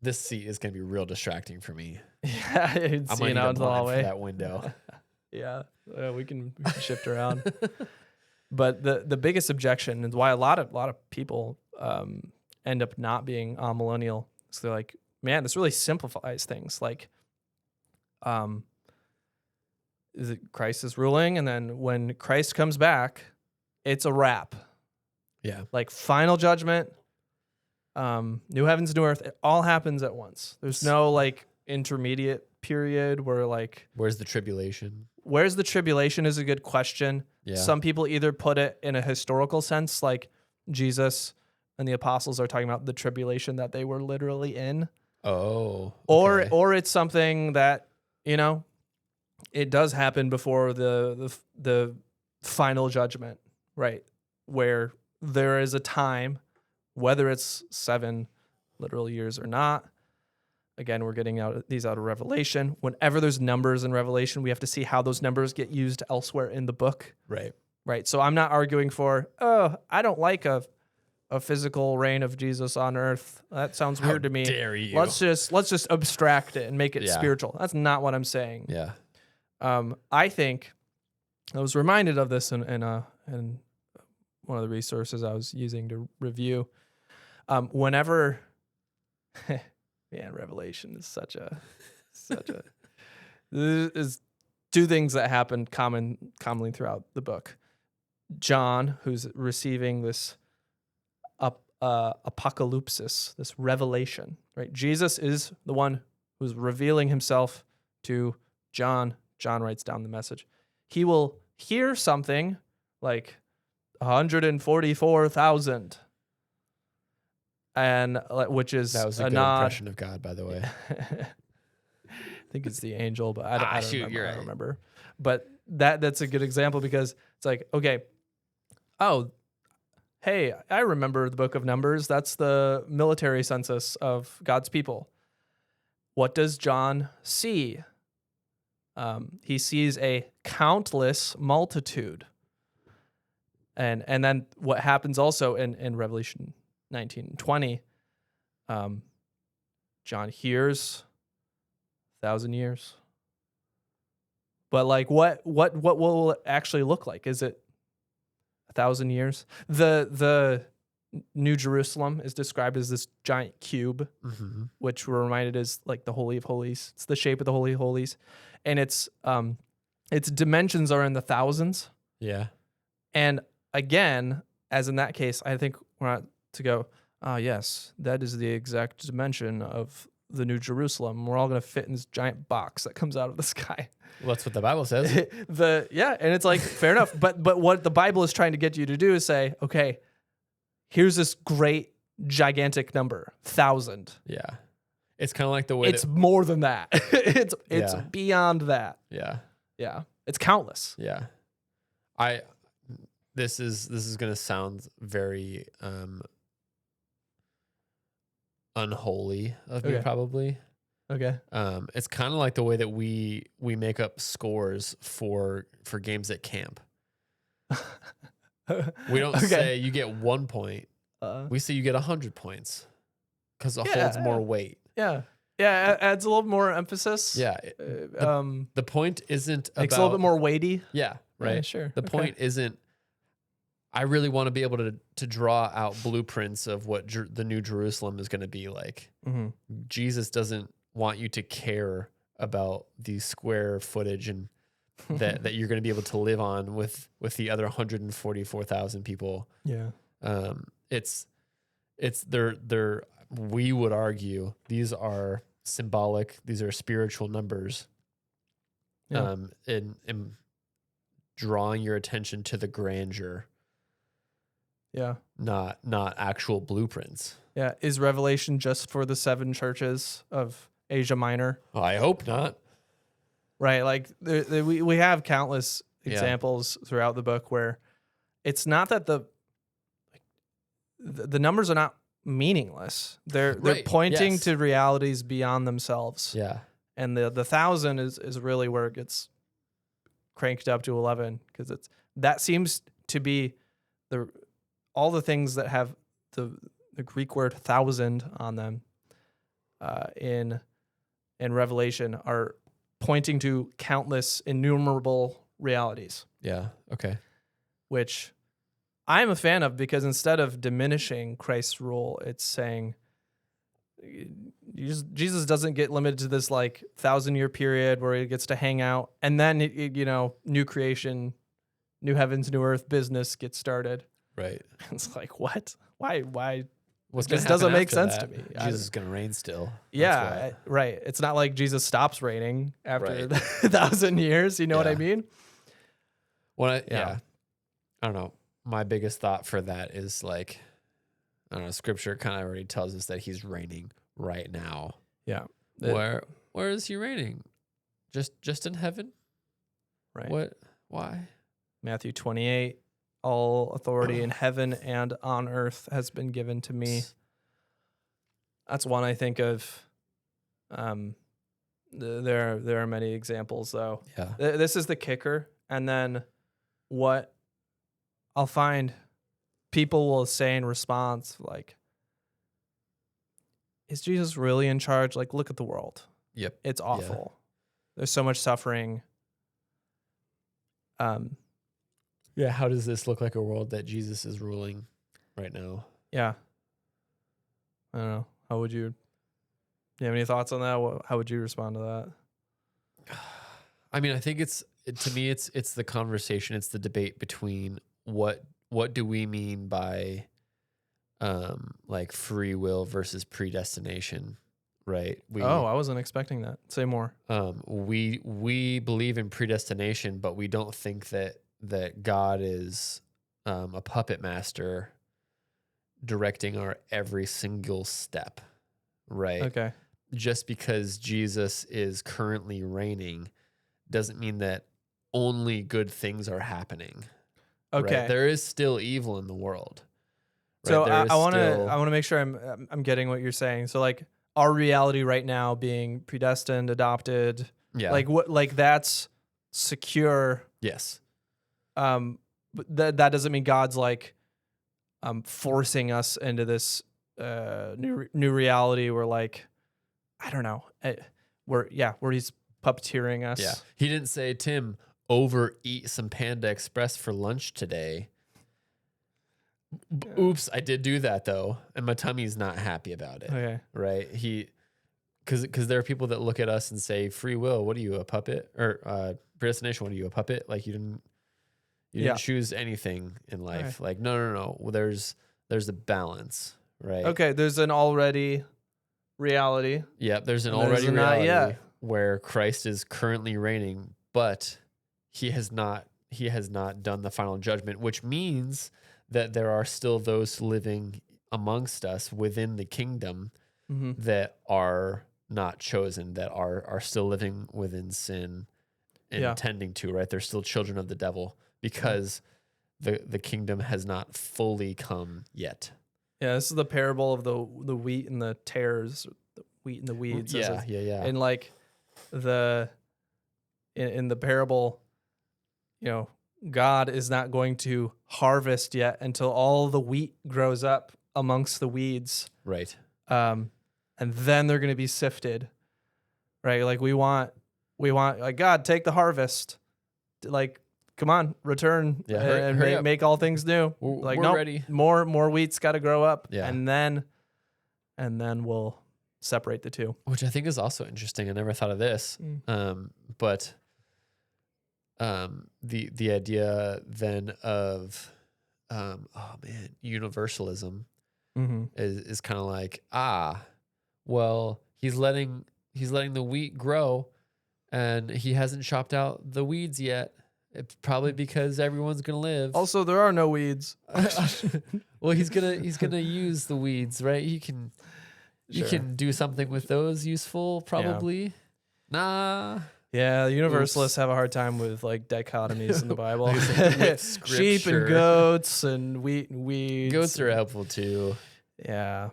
This seat is going to be real distracting for me. Yeah, I'm seeing going to out need a into the blind hallway. for that window. Yeah, we can shift around. But the biggest objection is why a lot of people end up not being amillennial. So they're like, man, this really simplifies things. Like, is it Christ is ruling, and then when Christ comes back, it's a wrap. Yeah. Like final judgment, new heavens, new earth. It all happens at once. There's no like intermediate period where like, Where's the tribulation? where's the tribulation is a good question. Yeah. Some people either put it in a historical sense, like Jesus and the apostles are talking about the tribulation that they were literally in, Oh. Okay. or it's something that, you know, it does happen before the final judgment, right? Where there is a time, whether it's 7 literal years or not. Again, we're getting these out of Revelation. Whenever there's numbers in Revelation, we have to see how those numbers get used elsewhere in the book. Right. Right. So I'm not arguing for, I don't like a physical reign of Jesus on earth. That sounds weird to me. Dare you? Let's just abstract it and make it Yeah. spiritual. That's not what I'm saying. Yeah. I think I was reminded of this in one of the resources I was using to review. Whenever, man, Revelation is such a is two things that happen commonly throughout the book. John, who's receiving this apocalypsis, this revelation, right? Jesus is the one who's revealing himself to John. John writes down the message. He will hear something like 144,000, and which is That was a good nod. impression of God, by the way. I think it's the angel, but I don't shoot, remember. you're I right. don't remember. But that's a good example because it's like, okay, oh, hey, I remember the book of Numbers. That's the military census of God's people. What does John see? He sees a countless multitude. And then what happens also in Revelation 19 and 20, John hears 1,000 years. But like what will it actually look like? Is it 1,000 years? The New Jerusalem is described as this giant cube, which we're reminded is like the Holy of Holies. It's the shape of the Holy of Holies. And its dimensions are in the thousands. Yeah. And again, as in that case, I think we're not to go, yes, that is the exact dimension of the New Jerusalem. We're all going to fit in this giant box that comes out of the sky. Well, that's what the Bible says. And it's like, fair enough. But what the Bible is trying to get you to do is say, okay, here's this great, gigantic number, 1,000. Yeah. It's kind of like the way It's more than that. It's Yeah. beyond that. Yeah. Yeah. It's countless. Yeah. This is going to sound very unholy of me, Okay. probably. Okay. It's kind of like the way that we make up scores for games at camp. We don't Okay. say you get 1 point. We say you get 100 points because it holds more weight. Yeah. Yeah. It adds a little more emphasis. Yeah. The point isn't about... Makes it a little bit more weighty. Yeah. Right. Yeah, sure. The point isn't... I really want to be able to draw out blueprints of what the New Jerusalem is going to be like. Mm-hmm. Jesus doesn't want you to care about the square footage and that you're going to be able to live on with the other 144,000 people. Yeah. It's they're we would argue these are symbolic. These are spiritual numbers. Yeah. In drawing your attention to the grandeur. Yeah. Not actual blueprints. Yeah. Is Revelation just for the 7 churches of Asia Minor? I hope not. Right. Like we have countless examples throughout the book where it's not that the numbers are not meaningless. They're pointing yes. to realities beyond themselves. Yeah. And the 1,000 is really where it gets cranked up to 11, because that seems to be all the things that have the Greek word 1,000 on them in Revelation are pointing to countless, innumerable realities. Yeah. Okay. Which I'm a fan of, because instead of diminishing Christ's rule, it's saying Jesus doesn't get limited to this like 1,000-year period where he gets to hang out, and then new creation, new heavens, new earth business gets started. Right. It's like, what? Why? What's This gonna doesn't happen make after sense that? to me. Jesus is gonna reign still. Yeah, right. It's not like Jesus stops reigning after Right. 1,000 years. You know what I Yeah. mean? Yeah. I don't know. My biggest thought for that is like, I don't know, scripture kind of already tells us that he's reigning right now. Yeah. Where is he reigning? Just in heaven? Right. What? Why? Matthew 28, all authority in heaven and on earth has been given to me. That's one I think of. There are many examples, though. Yeah. This is the kicker. And then what I'll find people will say in response, like, is Jesus really in charge? Like, look at the world. Yep. It's awful. There's so much suffering. Yeah. How does this look like a world that Jesus is ruling right now? Yeah. I don't know. How would you have any thoughts on that? How would you respond to that? I mean, I think to me, it's the conversation. It's the debate between what do we mean by like free will versus predestination, right? I wasn't expecting that. Say more. We believe in predestination, but we don't think that God is a puppet master directing our every single step, right? Okay. Just because Jesus is currently reigning doesn't mean that only good things are happening. Okay. Right? There is still evil in the world. Right? So There is I want still- to make sure I'm getting what you're saying. So like our reality right now being predestined, adopted, Yeah. like that's secure. Yes. But that doesn't mean God's like forcing us into this new reality where like I don't know where he's puppeteering us. Yeah. He didn't say, Tim, overeat some Panda Express for lunch today. Oops, I did do that though, and my tummy's not happy about it. Okay. Right? Because there are people that look at us and say, "Free will, what are you, a puppet?" Or predestination, what are you, a puppet? Like you didn't choose anything in life. Right. Like no. Well, there's a balance, right? Okay. There's an already reality. Yeah, there's an And there's already a not reality yet. where Christ is currently reigning, but he has not done the final judgment, which means that there are still those living amongst us within the kingdom Mm-hmm. that are not chosen, that are still living within sin and tending to, right? They're still children of the devil because the kingdom has not fully come yet. Yeah, this is the parable of the wheat and the tares, the wheat and the weeds. Yeah. And like in the parable, God is not going to harvest yet until all the wheat grows up amongst the weeds. Right. And then they're going to be sifted, right? Like we want like God, take the harvest, like come on, return and hurry up. make all things new. Like We're nope, ready. More wheat's got to grow up, Yeah. and then we'll separate the two. Which I think is also interesting. I never thought of this. But the idea then of universalism is kind of like, well, he's letting the wheat grow and he hasn't chopped out the weeds yet. It's probably because everyone's gonna live. Also, there are no weeds. Well, he's gonna use the weeds, right? You can do something with those useful, probably. Nah. Yeah, the universalists have a hard time with like dichotomies in the Bible. With Sheep and scripture. goats and wheat and weeds. Goats are helpful too. Yeah.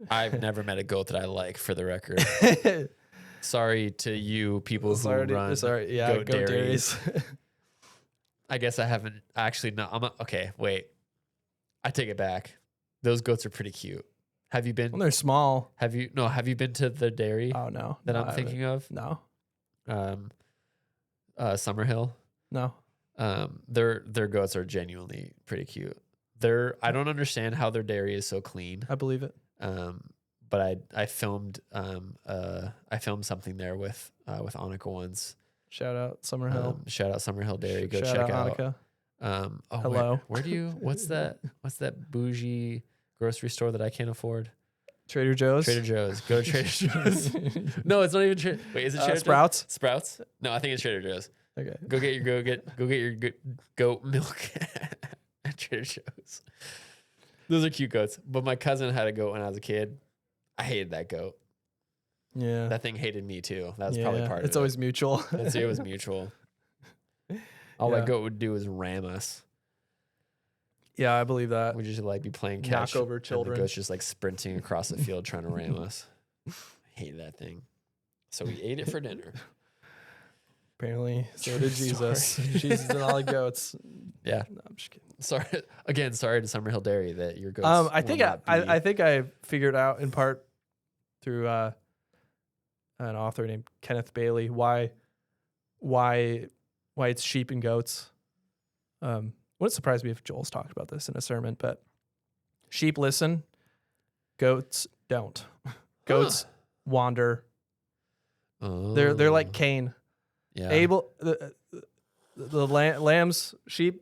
I've never met a goat that I like, for the record. Sorry to you people who run yeah, goat dairies. I guess I haven't actually. No, okay. Wait, I take it back. Those goats are pretty cute. Have you been? When they're small. Have you been to the dairy Oh no. that No, I'm I haven't. thinking of? No. Summerhill. No. Their goats are genuinely pretty cute. I don't understand how their dairy is so clean. I believe it. But I filmed something there with Annika once. Shout out Summerhill. Shout out Summerhill Dairy. Go Shout check out out. Annika. Hello. Where do you? What's that bougie grocery store that I can't afford? Trader Joe's. Trader Joe's. Go to Trader Joe's. No, it's not even. Wait, is it Trader Sprouts? Joe's? Sprouts? No, I think it's Trader Joe's. Okay. Go get your goat milk at Trader Joe's. Those are cute goats. But my cousin had a goat when I was a kid. I hated that goat. Yeah. That thing hated me too. That was probably part of it. It's always mutual. It was mutual. All that goat would do is ram us. Yeah, I believe that. We'd just like be playing catch. Knock over and children. the goat's just like sprinting across the field trying to ram us. I hated that thing. So we ate it for dinner. Apparently, so True did Jesus. story. Jesus and all the goats. Yeah. No, I'm just kidding. Sorry to Summerhill Dairy that your goats. I think I think I figured out in part through an author named Kenneth Bailey why it's sheep and goats. Wouldn't surprise me if Joel's talked about this in a sermon, but sheep listen, goats don't. Goats wander. Oh. They're like Cain. Yeah. Abel, the lambs, sheep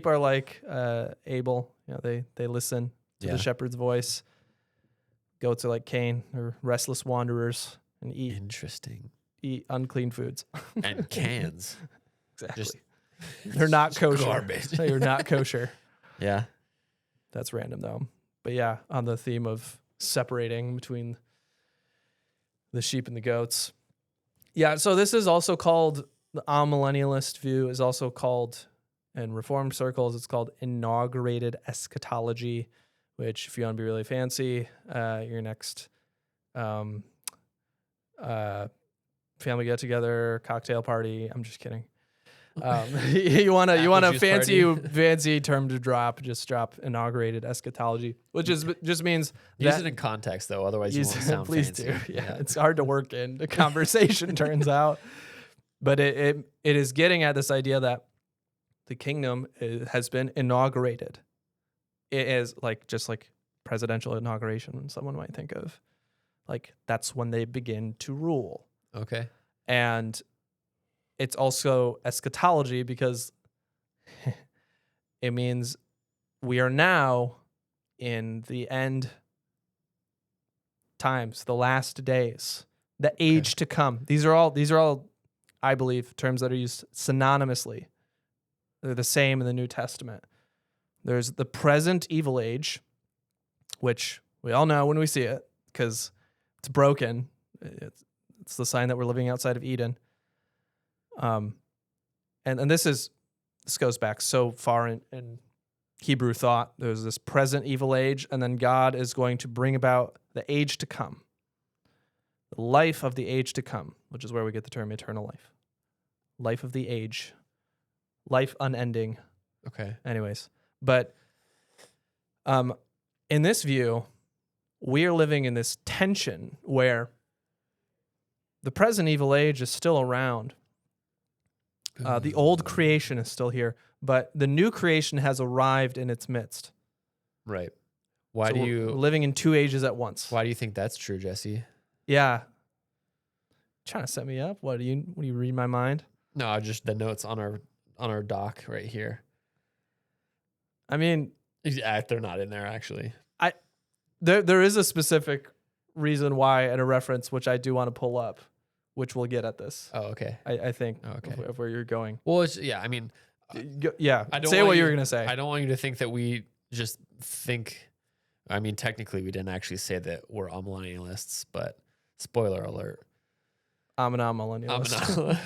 are like Abel. You know, they listen to the shepherd's voice. Goats are like Cain. They're restless wanderers and eat unclean foods. And cans. Exactly. Just they're not kosher. garbage. They're not kosher. Yeah. That's random though. But yeah, on the theme of separating between the sheep and the goats. Yeah, so this is also called, the amillennialist view is also called, in Reformed circles, it's called inaugurated eschatology, which if you want to be really fancy, your next family get together, cocktail party. I'm just kidding. You want a fancy term to drop, just drop inaugurated eschatology, which just means use it in context though, otherwise you won't sound please fancy. do. Yeah, it's hard to work in the conversation turns out, but it is getting at this idea that the kingdom has been inaugurated. It is just like presidential inauguration, someone might think of, like that's when they begin to rule. Okay. And it's also eschatology because it means we are now in the end times, the last days, the age to come. These are all, I believe, terms that are used synonymously. They're the same in the New Testament. There's the present evil age, which we all know when we see it because it's broken. It's the sign that we're living outside of Eden. And this goes back so far in Hebrew thought. There's this present evil age, and then God is going to bring about the age to come, the life of the age to come, which is where we get the term eternal life. Life of the age, life unending. Okay. Anyways, but in this view, we are living in this tension where the present evil age is still around. The old creation is still here, but the new creation has arrived in its midst. Right. We're living in two ages at once? Why do you think that's true, Jesse? Yeah. Trying to set me up? What do you read my mind? No, just the notes on our doc right here. I mean, They're not in there actually. There is a specific reason why and a reference which I do want to pull up, which we'll get at this. Oh, okay. I think Okay. of where you're going. Well, I mean, Yeah. I don't Say want what you you- were going to say. I don't want you to think that we just think. I mean, technically, we didn't actually say that we're amillennialists, but spoiler alert. I'm a non-millennialist.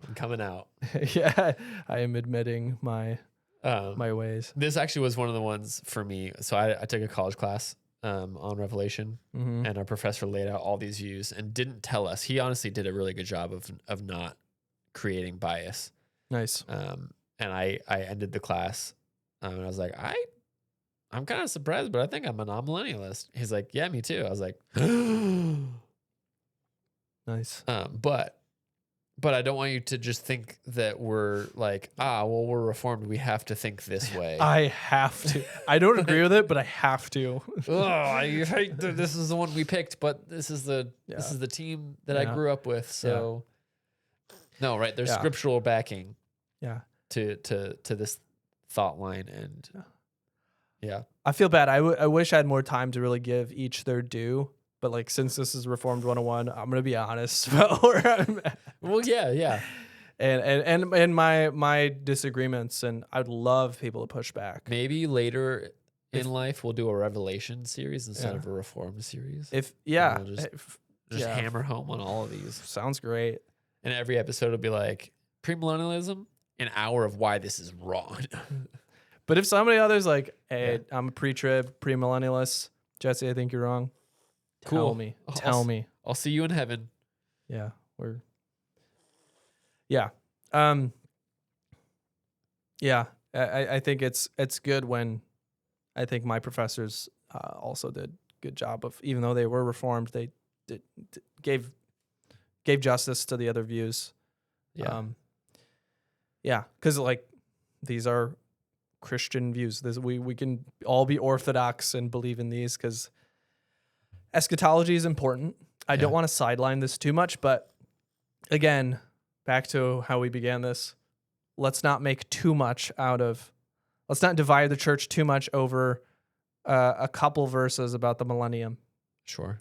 I'm coming out. Yeah, I am admitting my ways. This actually was one of the ones for me. So I took a college class on Revelation, and our professor laid out all these views and didn't tell us. He honestly did a really good job of not creating bias. Nice. And I ended the class, and I was like, I'm kind of surprised, but I think I'm a non-millennialist. He's like, yeah, me too. I was like, Nice. But I don't want you to just think that we're like, well, we're reformed. We have to think this way. I have to. I don't agree with it, but I have to. I hate that this is the one we picked, but this is the team that I grew up with. So no, right? There's scriptural backing. Yeah. To this thought line, and I feel bad. I wish I had more time to really give each their due. But like, since this is Reformed 101, I'm gonna be honest about where I'm at. Well, yeah. And my disagreements, and I'd love people to push back. Maybe later in life we'll do a Revelation series instead of a Reformed series. We'll just hammer home on all of these. Sounds great. And every episode will be like premillennialism, an hour of why this is wrong. But if somebody other's like, hey, I'm a pre-trib, premillennialist, Jesse, I think you're wrong. Cool. Tell me. I'll see you in heaven. Yeah. I think it's good when I think my professors also did a good job of, even though they were Reformed, they gave justice to the other views. Because like these are Christian views. We can all be Orthodox and believe in these because eschatology is important. I don't want to sideline this too much, but again, back to how we began this. Let's not make too much let's not divide the church too much over a couple verses about the millennium. Sure.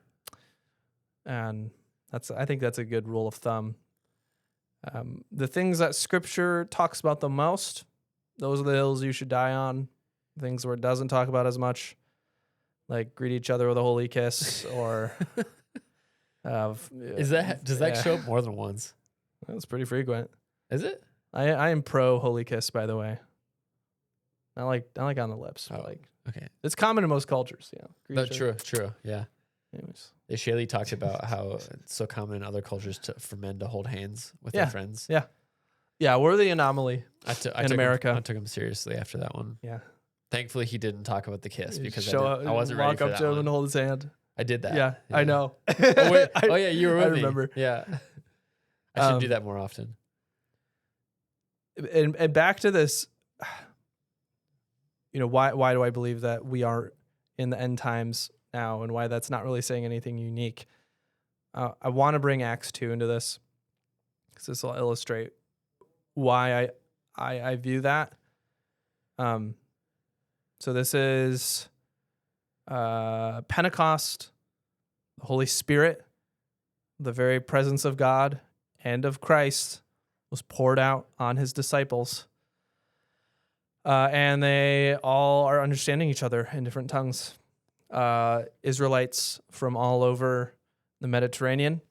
And I think that's a good rule of thumb. The things that Scripture talks about the most, those are the hills you should die on. Things where it doesn't talk about as much, like greet each other with a holy kiss, or does that show up more than once? That's pretty frequent. Is it? I am pro holy kiss, by the way. I like on the lips. Okay. It's common in most cultures. No, true. Yeah. Anyways. Shaylee talked about how it's so common in other cultures for men to hold hands with their friends. Yeah, we're the anomaly in America. I took him seriously after that one. Yeah. Thankfully, he didn't talk about the kiss because I wasn't ready walk for up that to him one. and hold his hand. I did that. Yeah. I know. Oh, wait. Yeah, you were with I me. remember. Yeah. I should do that more often. And back to this, why do I believe that we are in the end times now, and why that's not really saying anything unique? I want to bring Acts 2 into this because this will illustrate why I view that. So this is Pentecost, the Holy Spirit, the very presence of God and of Christ was poured out on his disciples. And they all are understanding each other in different tongues. Israelites from all over the Mediterranean.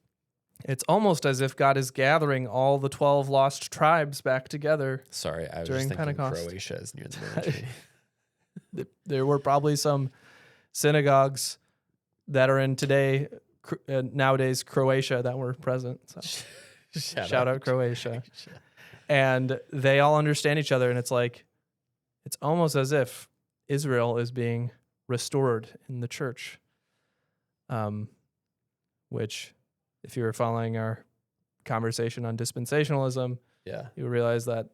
It's almost as if God is gathering all the 12 lost tribes back together. Sorry, I was during just thinking Pentecost. Croatia is near the Mediterranean. There were probably some synagogues that are in nowadays Croatia that were present. So. Shout out Croatia. And they all understand each other, and it's almost as if Israel is being restored in the church. Which, if you were following our conversation on dispensationalism, you realize that,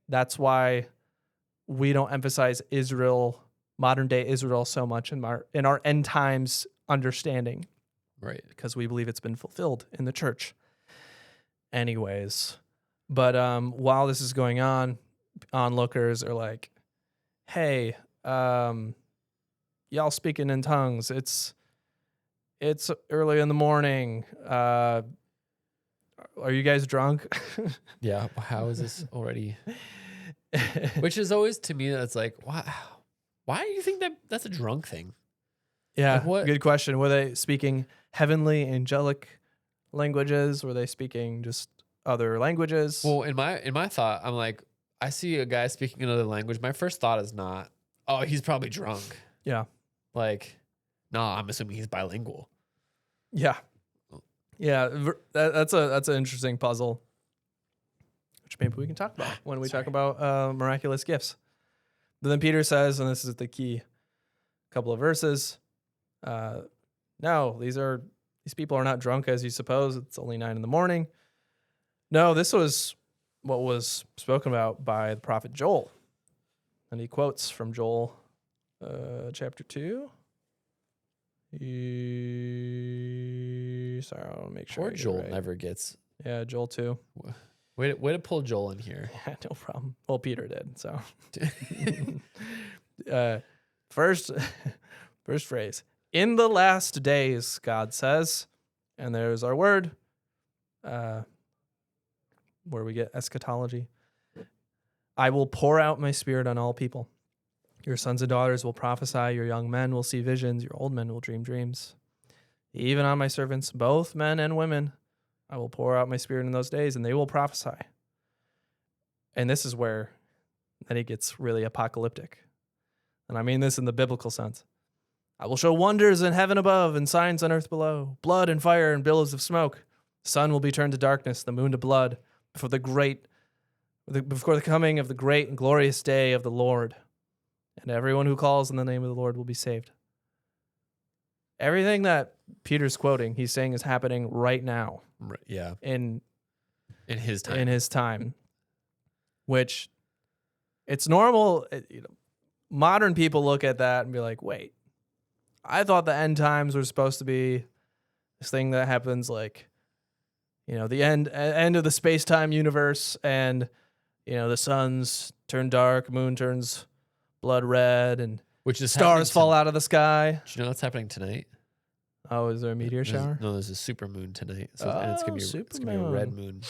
that's why we don't emphasize Israel, modern day Israel, so much in our end times understanding. Right. Because we believe it's been fulfilled in the church. Anyways. But while this is going on, onlookers are like, hey, y'all speaking in tongues. It's early in the morning. Are you guys drunk? Yeah. How is this already? Which is always, to me, that's like, why do you think that's a drunk thing? Yeah, Like what? Good question. Were they speaking heavenly, angelic languages? Were they speaking just other languages? Well, in my thought, I'm like, I see a guy speaking another language. My first thought is not, oh, he's probably drunk. Yeah. Like, no, I'm assuming he's bilingual. Yeah. Yeah. That's an interesting puzzle, which maybe we can talk about when we talk about miraculous gifts. But then Peter says, and this is the key couple of verses, no, these people are not drunk as you suppose. It's only 9 a.m. No, this was what was spoken about by the prophet Joel. And he quotes from Joel chapter 2. Sorry, I want to make sure. Poor Joel never gets. Yeah, Joel 2. Way to pull Joel in here. Yeah, no problem. Well, Peter did, so. First phrase. In the last days, God says, and there's our word, where we get eschatology. I will pour out my spirit on all people. Your sons and daughters will prophesy, your young men will see visions, your old men will dream dreams. Even on my servants, both men and women, I will pour out my spirit in those days, and they will prophesy. And this is where then it gets really apocalyptic. And I mean this in the biblical sense. I will show wonders in heaven above and signs on earth below, blood and fire and billows of smoke. The sun will be turned to darkness, the moon to blood, before the coming of the great and glorious day of the Lord. And everyone who calls on the name of the Lord will be saved. Everything that Peter's quoting, he's saying is happening right now. Right, yeah. In his time. In his time. Which, it's normal. Modern people look at that and be like, wait, I thought the end times were supposed to be this thing that happens like, the end of the space-time universe, and, the suns turn dark, moon turns blood red, and which is stars fall out of the sky. Do you know what's happening tonight? Oh, is there a meteor shower? There's a super moon tonight. And it's gonna be a red moon.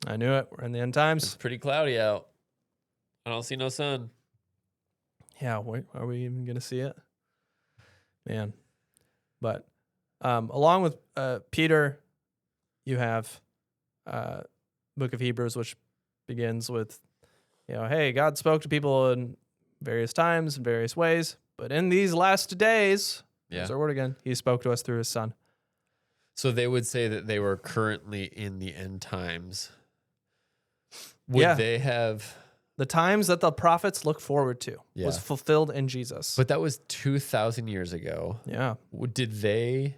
I knew it. We're in the end times. It's pretty cloudy out. I don't see no sun. Yeah, are we even gonna see it? Man. But along with Peter, you have Book of Hebrews, which begins with, hey, God spoke to people in various times in various ways, but in these last days, there's our word again, he spoke to us through his son. So they would say that they were currently in the end times. Would they have... The times that the prophets look forward to was fulfilled in Jesus. But that was 2,000 years ago. Yeah. Did they...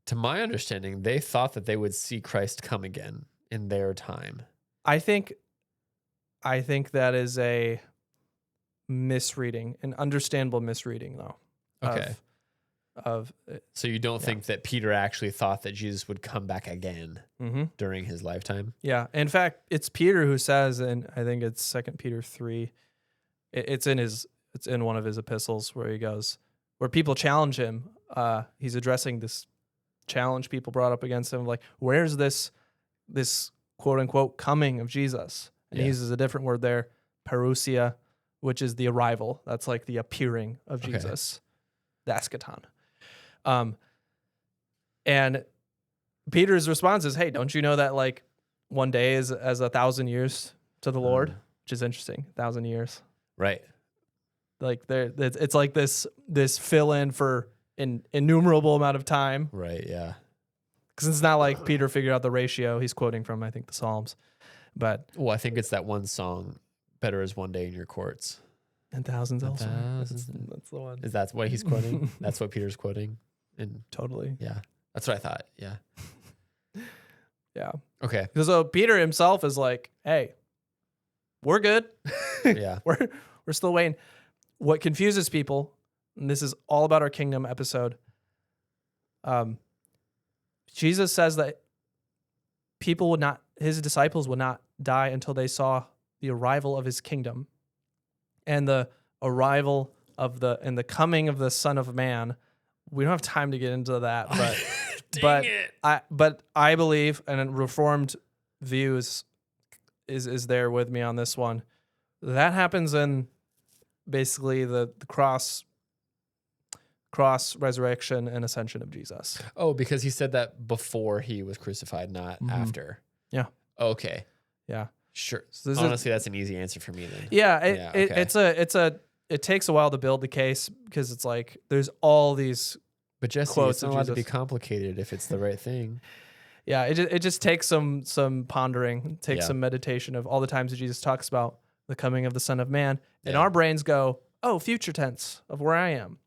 To my understanding, they thought that they would see Christ come again in their time. I think that is a misreading, an understandable misreading, though. Okay. So you don't Yeah. think that Peter actually thought that Jesus would come back again during his lifetime? Yeah. In fact, it's Peter who says, and I think it's 2 Peter 3. It's in one of his epistles where he goes, where people challenge him. He's addressing this challenge people brought up against him, like, where's this quote unquote coming of Jesus? And he uses a different word there, parousia, which is the arrival. That's like the appearing of Jesus, the eschaton. And Peter's response is, hey, don't you know that like one day is as 1,000 years to the Lord? Which is interesting. 1,000 years. Right. Like it's like this fill in for an innumerable amount of time. Right. Yeah. Because it's not like Peter figured out the ratio. He's quoting from, I think, the Psalms. But I think it's that one song, "Better is one day in your courts." And thousands also. Thousands. That's the one. Is that what he's quoting? That's what Peter's quoting? And Totally. yeah, that's what I thought. Yeah. Yeah. Okay. So Peter himself is like, hey, we're good. Yeah. We're still waiting. What confuses people, and this is all about our kingdom episode, Jesus says that his disciples would not die until they saw the arrival of his kingdom and the arrival of and the coming of the Son of Man. We don't have time to get into that, but I believe, and Reformed views is there with me on this one. That happens in basically the cross cross, resurrection, and ascension of Jesus. Oh, because he said that before he was crucified, not after. Yeah. Okay. Yeah. Sure. So this Honestly, that's an easy answer for me then. It takes a while to build the case because it's like there's all these But Jesse, quotes it's not of allowed to be Jesus. complicated if it's the right thing. Yeah, it just takes some pondering, takes Yeah. some meditation of all the times that Jesus talks about the coming of the Son of Man, and Yeah. our brains go, oh, future tense of where I am.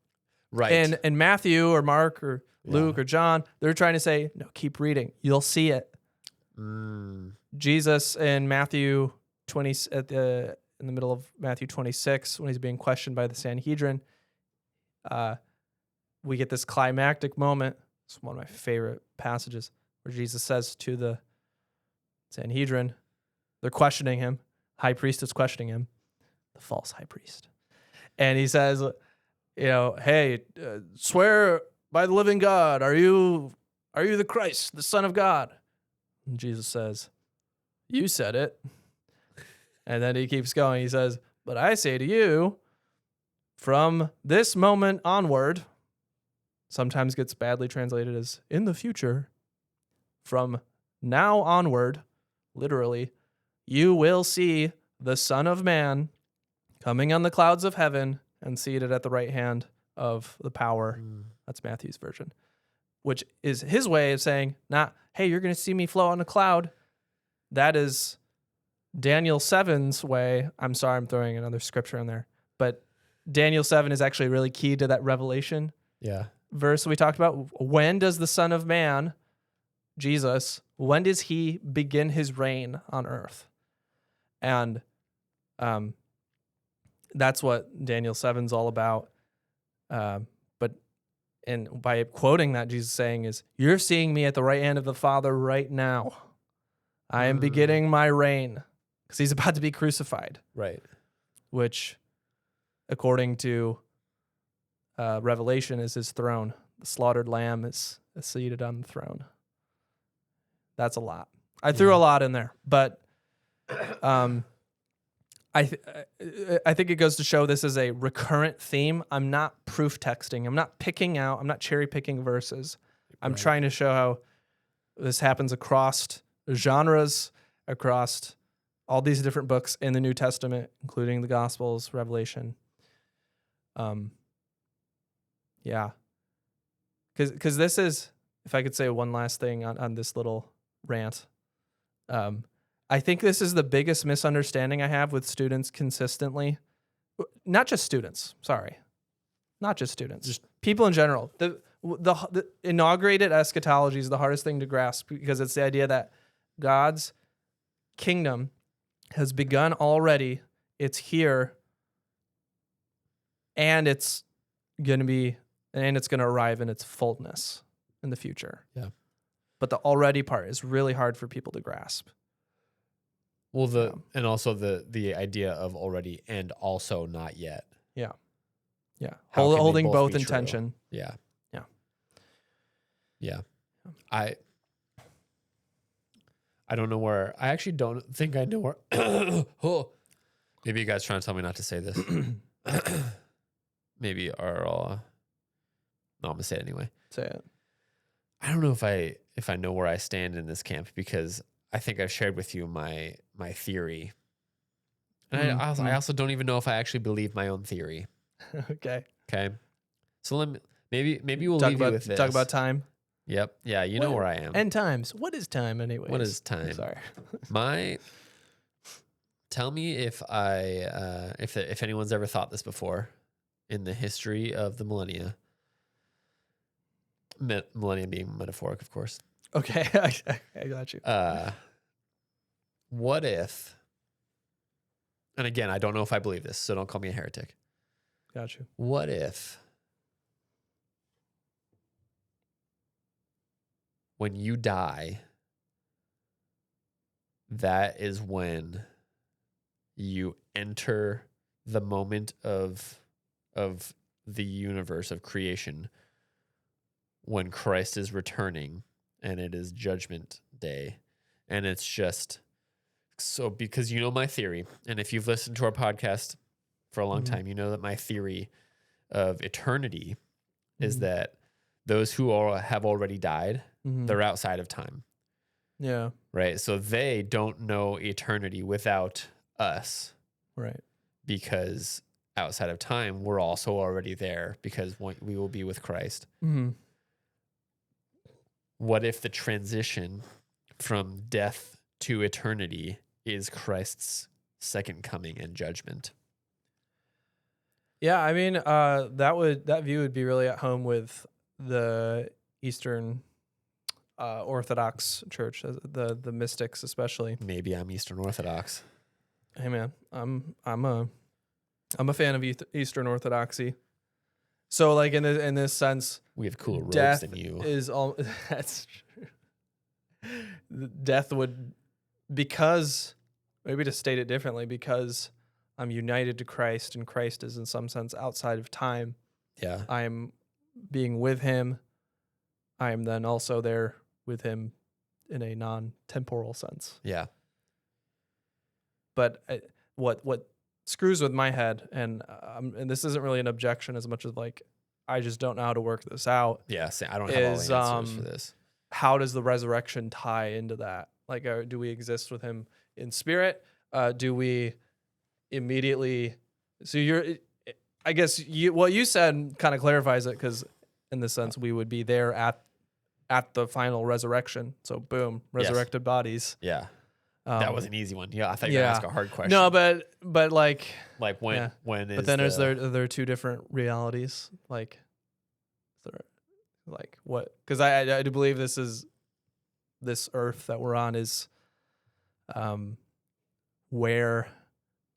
Right. And Matthew or Mark or Luke Yeah. or John, they're trying to say, no, keep reading, you'll see it. Jesus in Matthew 20 in the middle of Matthew 26 when he's being questioned by the Sanhedrin, we get this climactic moment. It's one of my favorite passages where Jesus says to the Sanhedrin, they're questioning him. High priest is questioning him, the false high priest. And he says, hey, swear by the living God, are you the Christ, the Son of God? And Jesus says, you said it. And then he keeps going. He says, but I say to you, from this moment onward, sometimes gets badly translated as in the future, from now onward, literally, you will see the Son of Man coming on the clouds of heaven and seated at the right hand of the power. That's Matthew's version, which is his way of saying, not, hey, you're going to see me float on a cloud. That is Daniel 7's way. I'm sorry, I'm throwing another scripture in there, but Daniel 7 is actually really key to that Revelation verse we talked about. When does the Son of Man, Jesus, when does he begin his reign on earth? And that's what Daniel 7's all about. And by quoting that, Jesus saying is, you're seeing me at the right hand of the Father right now. I am beginning my reign, because he's about to be crucified. Right. Which, according to Revelation, is his throne. The slaughtered lamb is seated on the throne. That's a lot. I threw a lot in there, but I think it goes to show this is a recurrent theme. I'm not proof texting. I'm not cherry picking verses. I'm trying to show how this happens across genres, across all these different books in the New Testament, including the Gospels, Revelation. Yeah. Because this is, if I could say one last thing on this little rant, I think this is the biggest misunderstanding I have with students consistently. Not just students, just people in general. The inaugurated eschatology is the hardest thing to grasp because it's the idea that God's kingdom has begun already. It's here, and it's going to arrive in its fullness in the future. Yeah. But the already part is really hard for people to grasp. Well, and also the idea of already and also not yet. Yeah. Yeah. How can they Holding both be in true? tension. Yeah. Yeah. Yeah. I don't know where. I actually don't think I know where. Oh, maybe you guys trying to tell me not to say this. Maybe no, I'm gonna say it anyway. Say it. I don't know if I know where I stand in this camp because I think I've shared with you my theory, and I also don't even know if I actually believe my own theory. Okay. Okay. So maybe we'll Talk leave you about with this. talk about time. Yep. Yeah. You know where I am. End times. What is time anyway? What is time? Sorry. Tell me if if anyone's ever thought this before in the history of the millennia. Millennium being metaphoric, of course. Okay. I got you. What if, and again, I don't know if I believe this, so don't call me a heretic. Got you. What if when you die, that is when you enter the moment of the universe of creation, when Christ is returning and it is judgment day, and it's just so, because you know my theory, and if you've listened to our podcast for a long time, you know that my theory of eternity is that those who have already died, Mhm. they're outside of time, Yeah. right? So they don't know eternity without us, Right. because outside of time, we're also already there because we will be with Christ. Mm-hmm. What if the transition from death to eternity is Christ's second coming and judgment? Yeah, I mean, that view would be really at home with the Eastern Orthodox Church, the mystics especially. Maybe I'm Eastern Orthodox. Hey man, I'm a fan of Eastern Orthodoxy. So like in this sense, We have cooler robes death than you. is all that's death would, because, maybe to state it differently, because I'm united to Christ and Christ is in some sense outside of time. Yeah. I am being with him. I am then also there with him in a non-temporal sense. Yeah. But what screws with my head, and this isn't really an objection as much as like I just don't know how to work this out. Yeah. I don't have all Is, the answers for this. How does the resurrection tie into that? Like, do we exist with him in spirit? Do we immediately? So I guess what you said kind of clarifies it, because in the sense we would be there at the final resurrection. So boom, resurrected bodies. Yeah. That was an easy one. Yeah. I thought you were yeah. going to ask a hard question. No, but like when, yeah. when is But then are there two different realities? Like, is there, like what? Because I do believe this earth that we're on is where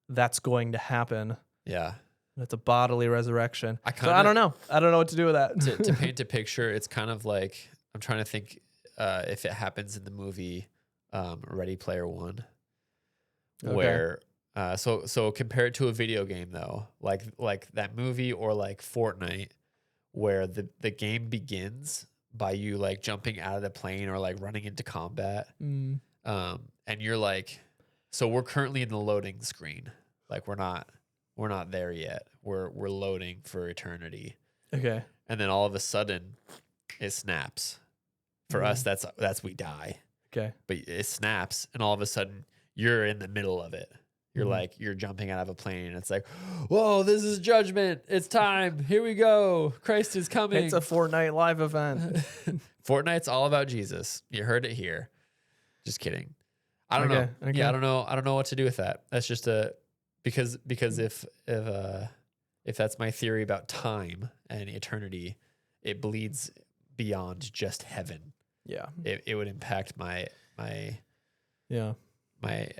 that's going to happen. Yeah. It's a bodily resurrection. I don't know. I don't know what to do with that. to paint a picture, it's kind of like, I'm trying to think if it happens in the movie Ready Player One, Okay. where so compare it to a video game though, like that movie, or like Fortnite, where the game begins by you like jumping out of the plane or like running into combat, and you're like, so we're currently in the loading screen, like we're not there yet, we're loading for eternity. Okay. And then all of a sudden it snaps. For us, that's we die. Okay. But it snaps, and all of a sudden you're in the middle of it. You're like, you're jumping out of a plane, and it's like, whoa, this is judgment. It's time. Here we go. Christ is coming. It's a Fortnite live event. Fortnite's all about Jesus. You heard it here. Just kidding. I don't know. Okay. Yeah, I don't know. I don't know what to do with that. That's just because if that's my theory about time and eternity, it bleeds beyond just heaven. Yeah. It would impact my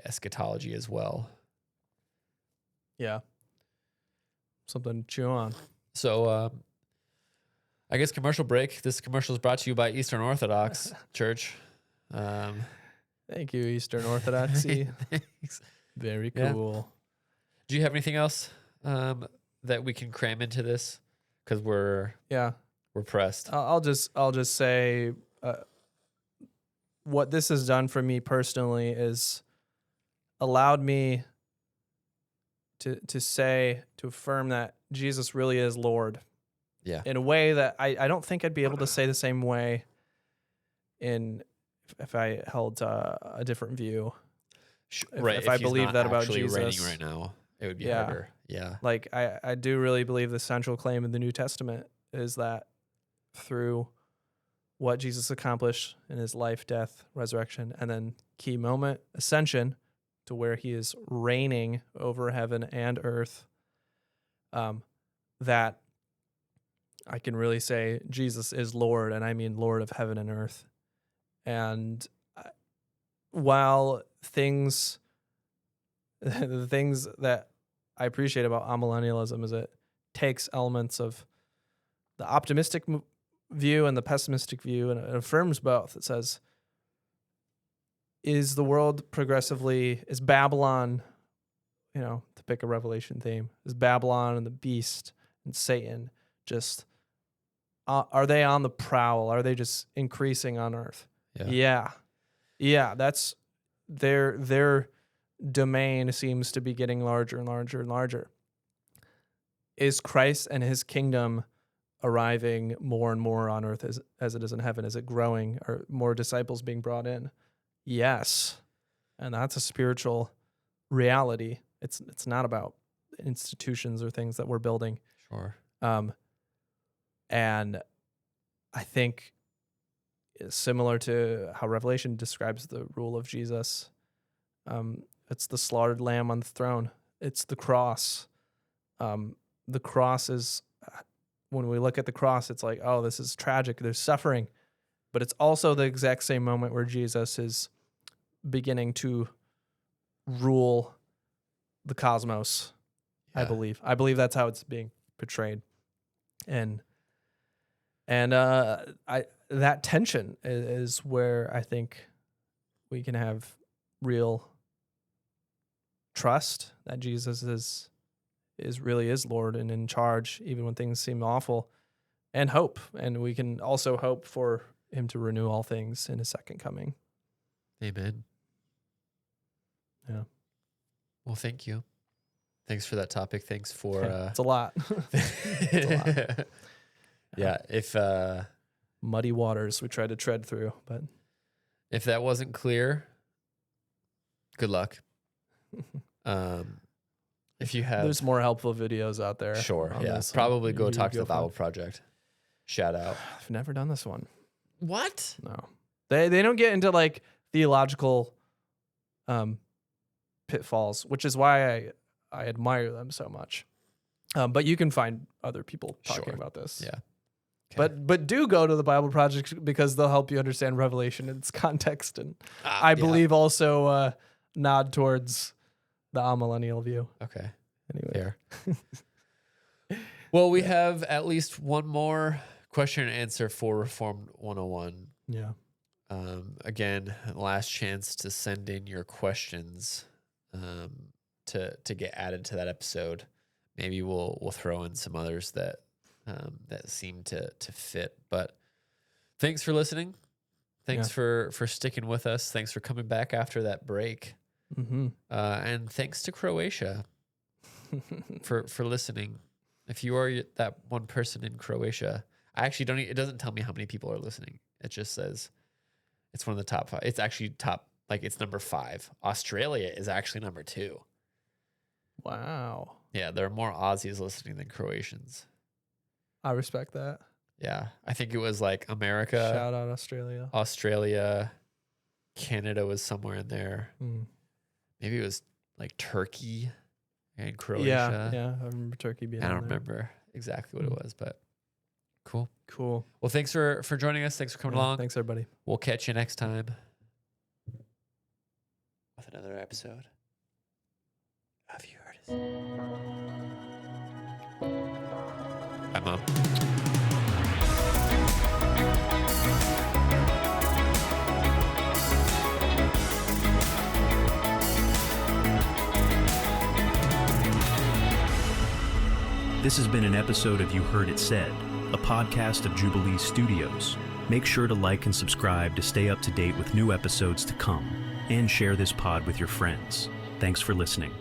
eschatology as well. Yeah. Something to chew on. So I guess commercial break. This commercial is brought to you by Eastern Orthodox Church. Thank you, Eastern Orthodoxy. Thanks. Very Yeah. cool. Do you have anything else that we can cram into this? Because we're pressed. I'll just say what this has done for me personally is allowed me to affirm that Jesus really is Lord. Yeah. In a way that I don't think I'd be able to say the same way if I held a different view. Right. If I he's believe not that about actually Jesus reigning right now, it would be harder. Yeah. Like I do really believe the central claim in the New Testament is that through what Jesus accomplished in his life, death, resurrection, and then key moment, ascension, to where he is reigning over heaven and earth, that I can really say Jesus is Lord, and I mean Lord of heaven and earth. And while the things that I appreciate about amillennialism is it takes elements of the optimistic view and the pessimistic view, and it affirms both. It says, is the world is Babylon, to pick a Revelation theme, is Babylon and the beast and Satan just, are they on the prowl? Are they just increasing on earth? Yeah. That's their domain seems to be getting larger and larger and larger. Is Christ and his kingdom arriving more and more on earth as it is in heaven? Is it growing? Are more disciples being brought in? Yes. And that's a spiritual reality. It's not about institutions or things that we're building. Sure. And I think similar to how Revelation describes the rule of Jesus, it's the slaughtered lamb on the throne. It's the cross. The cross is, when we look at the cross, it's like, oh, this is tragic. There's suffering. But it's also the exact same moment where Jesus is beginning to rule the cosmos. Yeah. I believe that's how it's being portrayed. And that tension is where I think we can have real trust that Jesus is really Lord and in charge, even when things seem awful, and hope. And we can also hope for him to renew all things in his second coming. Amen. Yeah. Well, thank you. Thanks for that topic. Thanks for It's a lot. It's a lot. Yeah, if Muddy waters we tried to tread through, but if that wasn't clear, good luck. If you have, there's more helpful videos out there. sure, on yeah, this. probably go You talk to the find- Bible Project. Shout out. I've never done this one. What? No, they don't get into like theological pitfalls, which is why I admire them so much. But you can find other people talking Sure. about this. Yeah. Okay. But do go to the Bible Project because they'll help you understand Revelation in its context, and I yeah. believe also nod towards the amillennial view. Okay. Anyway, Fair. Well, we have at least one more question and answer for Reformed 101. yeah, Again, last chance to send in your questions to get added to that episode. Maybe we'll throw in some others that seem to fit. But thanks for listening. Thanks for sticking with us. Thanks for coming back after that break. mm-hmm. And thanks to Croatia for listening. If you are that one person in Croatia, I actually don't. It doesn't tell me how many people are listening. It just says it's one of the top 5. It's actually top, like it's number 5. Australia is actually number 2. Wow, Yeah, there are more Aussies listening than Croatians. I respect that. Yeah, I think it was like America, Shout out Australia. Australia, Canada was somewhere in there. Mm. Maybe it was like Turkey and Croatia. Yeah, I remember Turkey being. I don't on there. remember exactly what it was, but cool. Cool. Well, thanks for joining us. Thanks for coming along. Thanks, everybody. We'll catch you next time with another episode of You Heard It Said. Bye, Mom. This has been an episode of You Heard It Said, a podcast of Jubilee Studios. Make sure to like and subscribe to stay up to date with new episodes to come, and share this pod with your friends. Thanks for listening.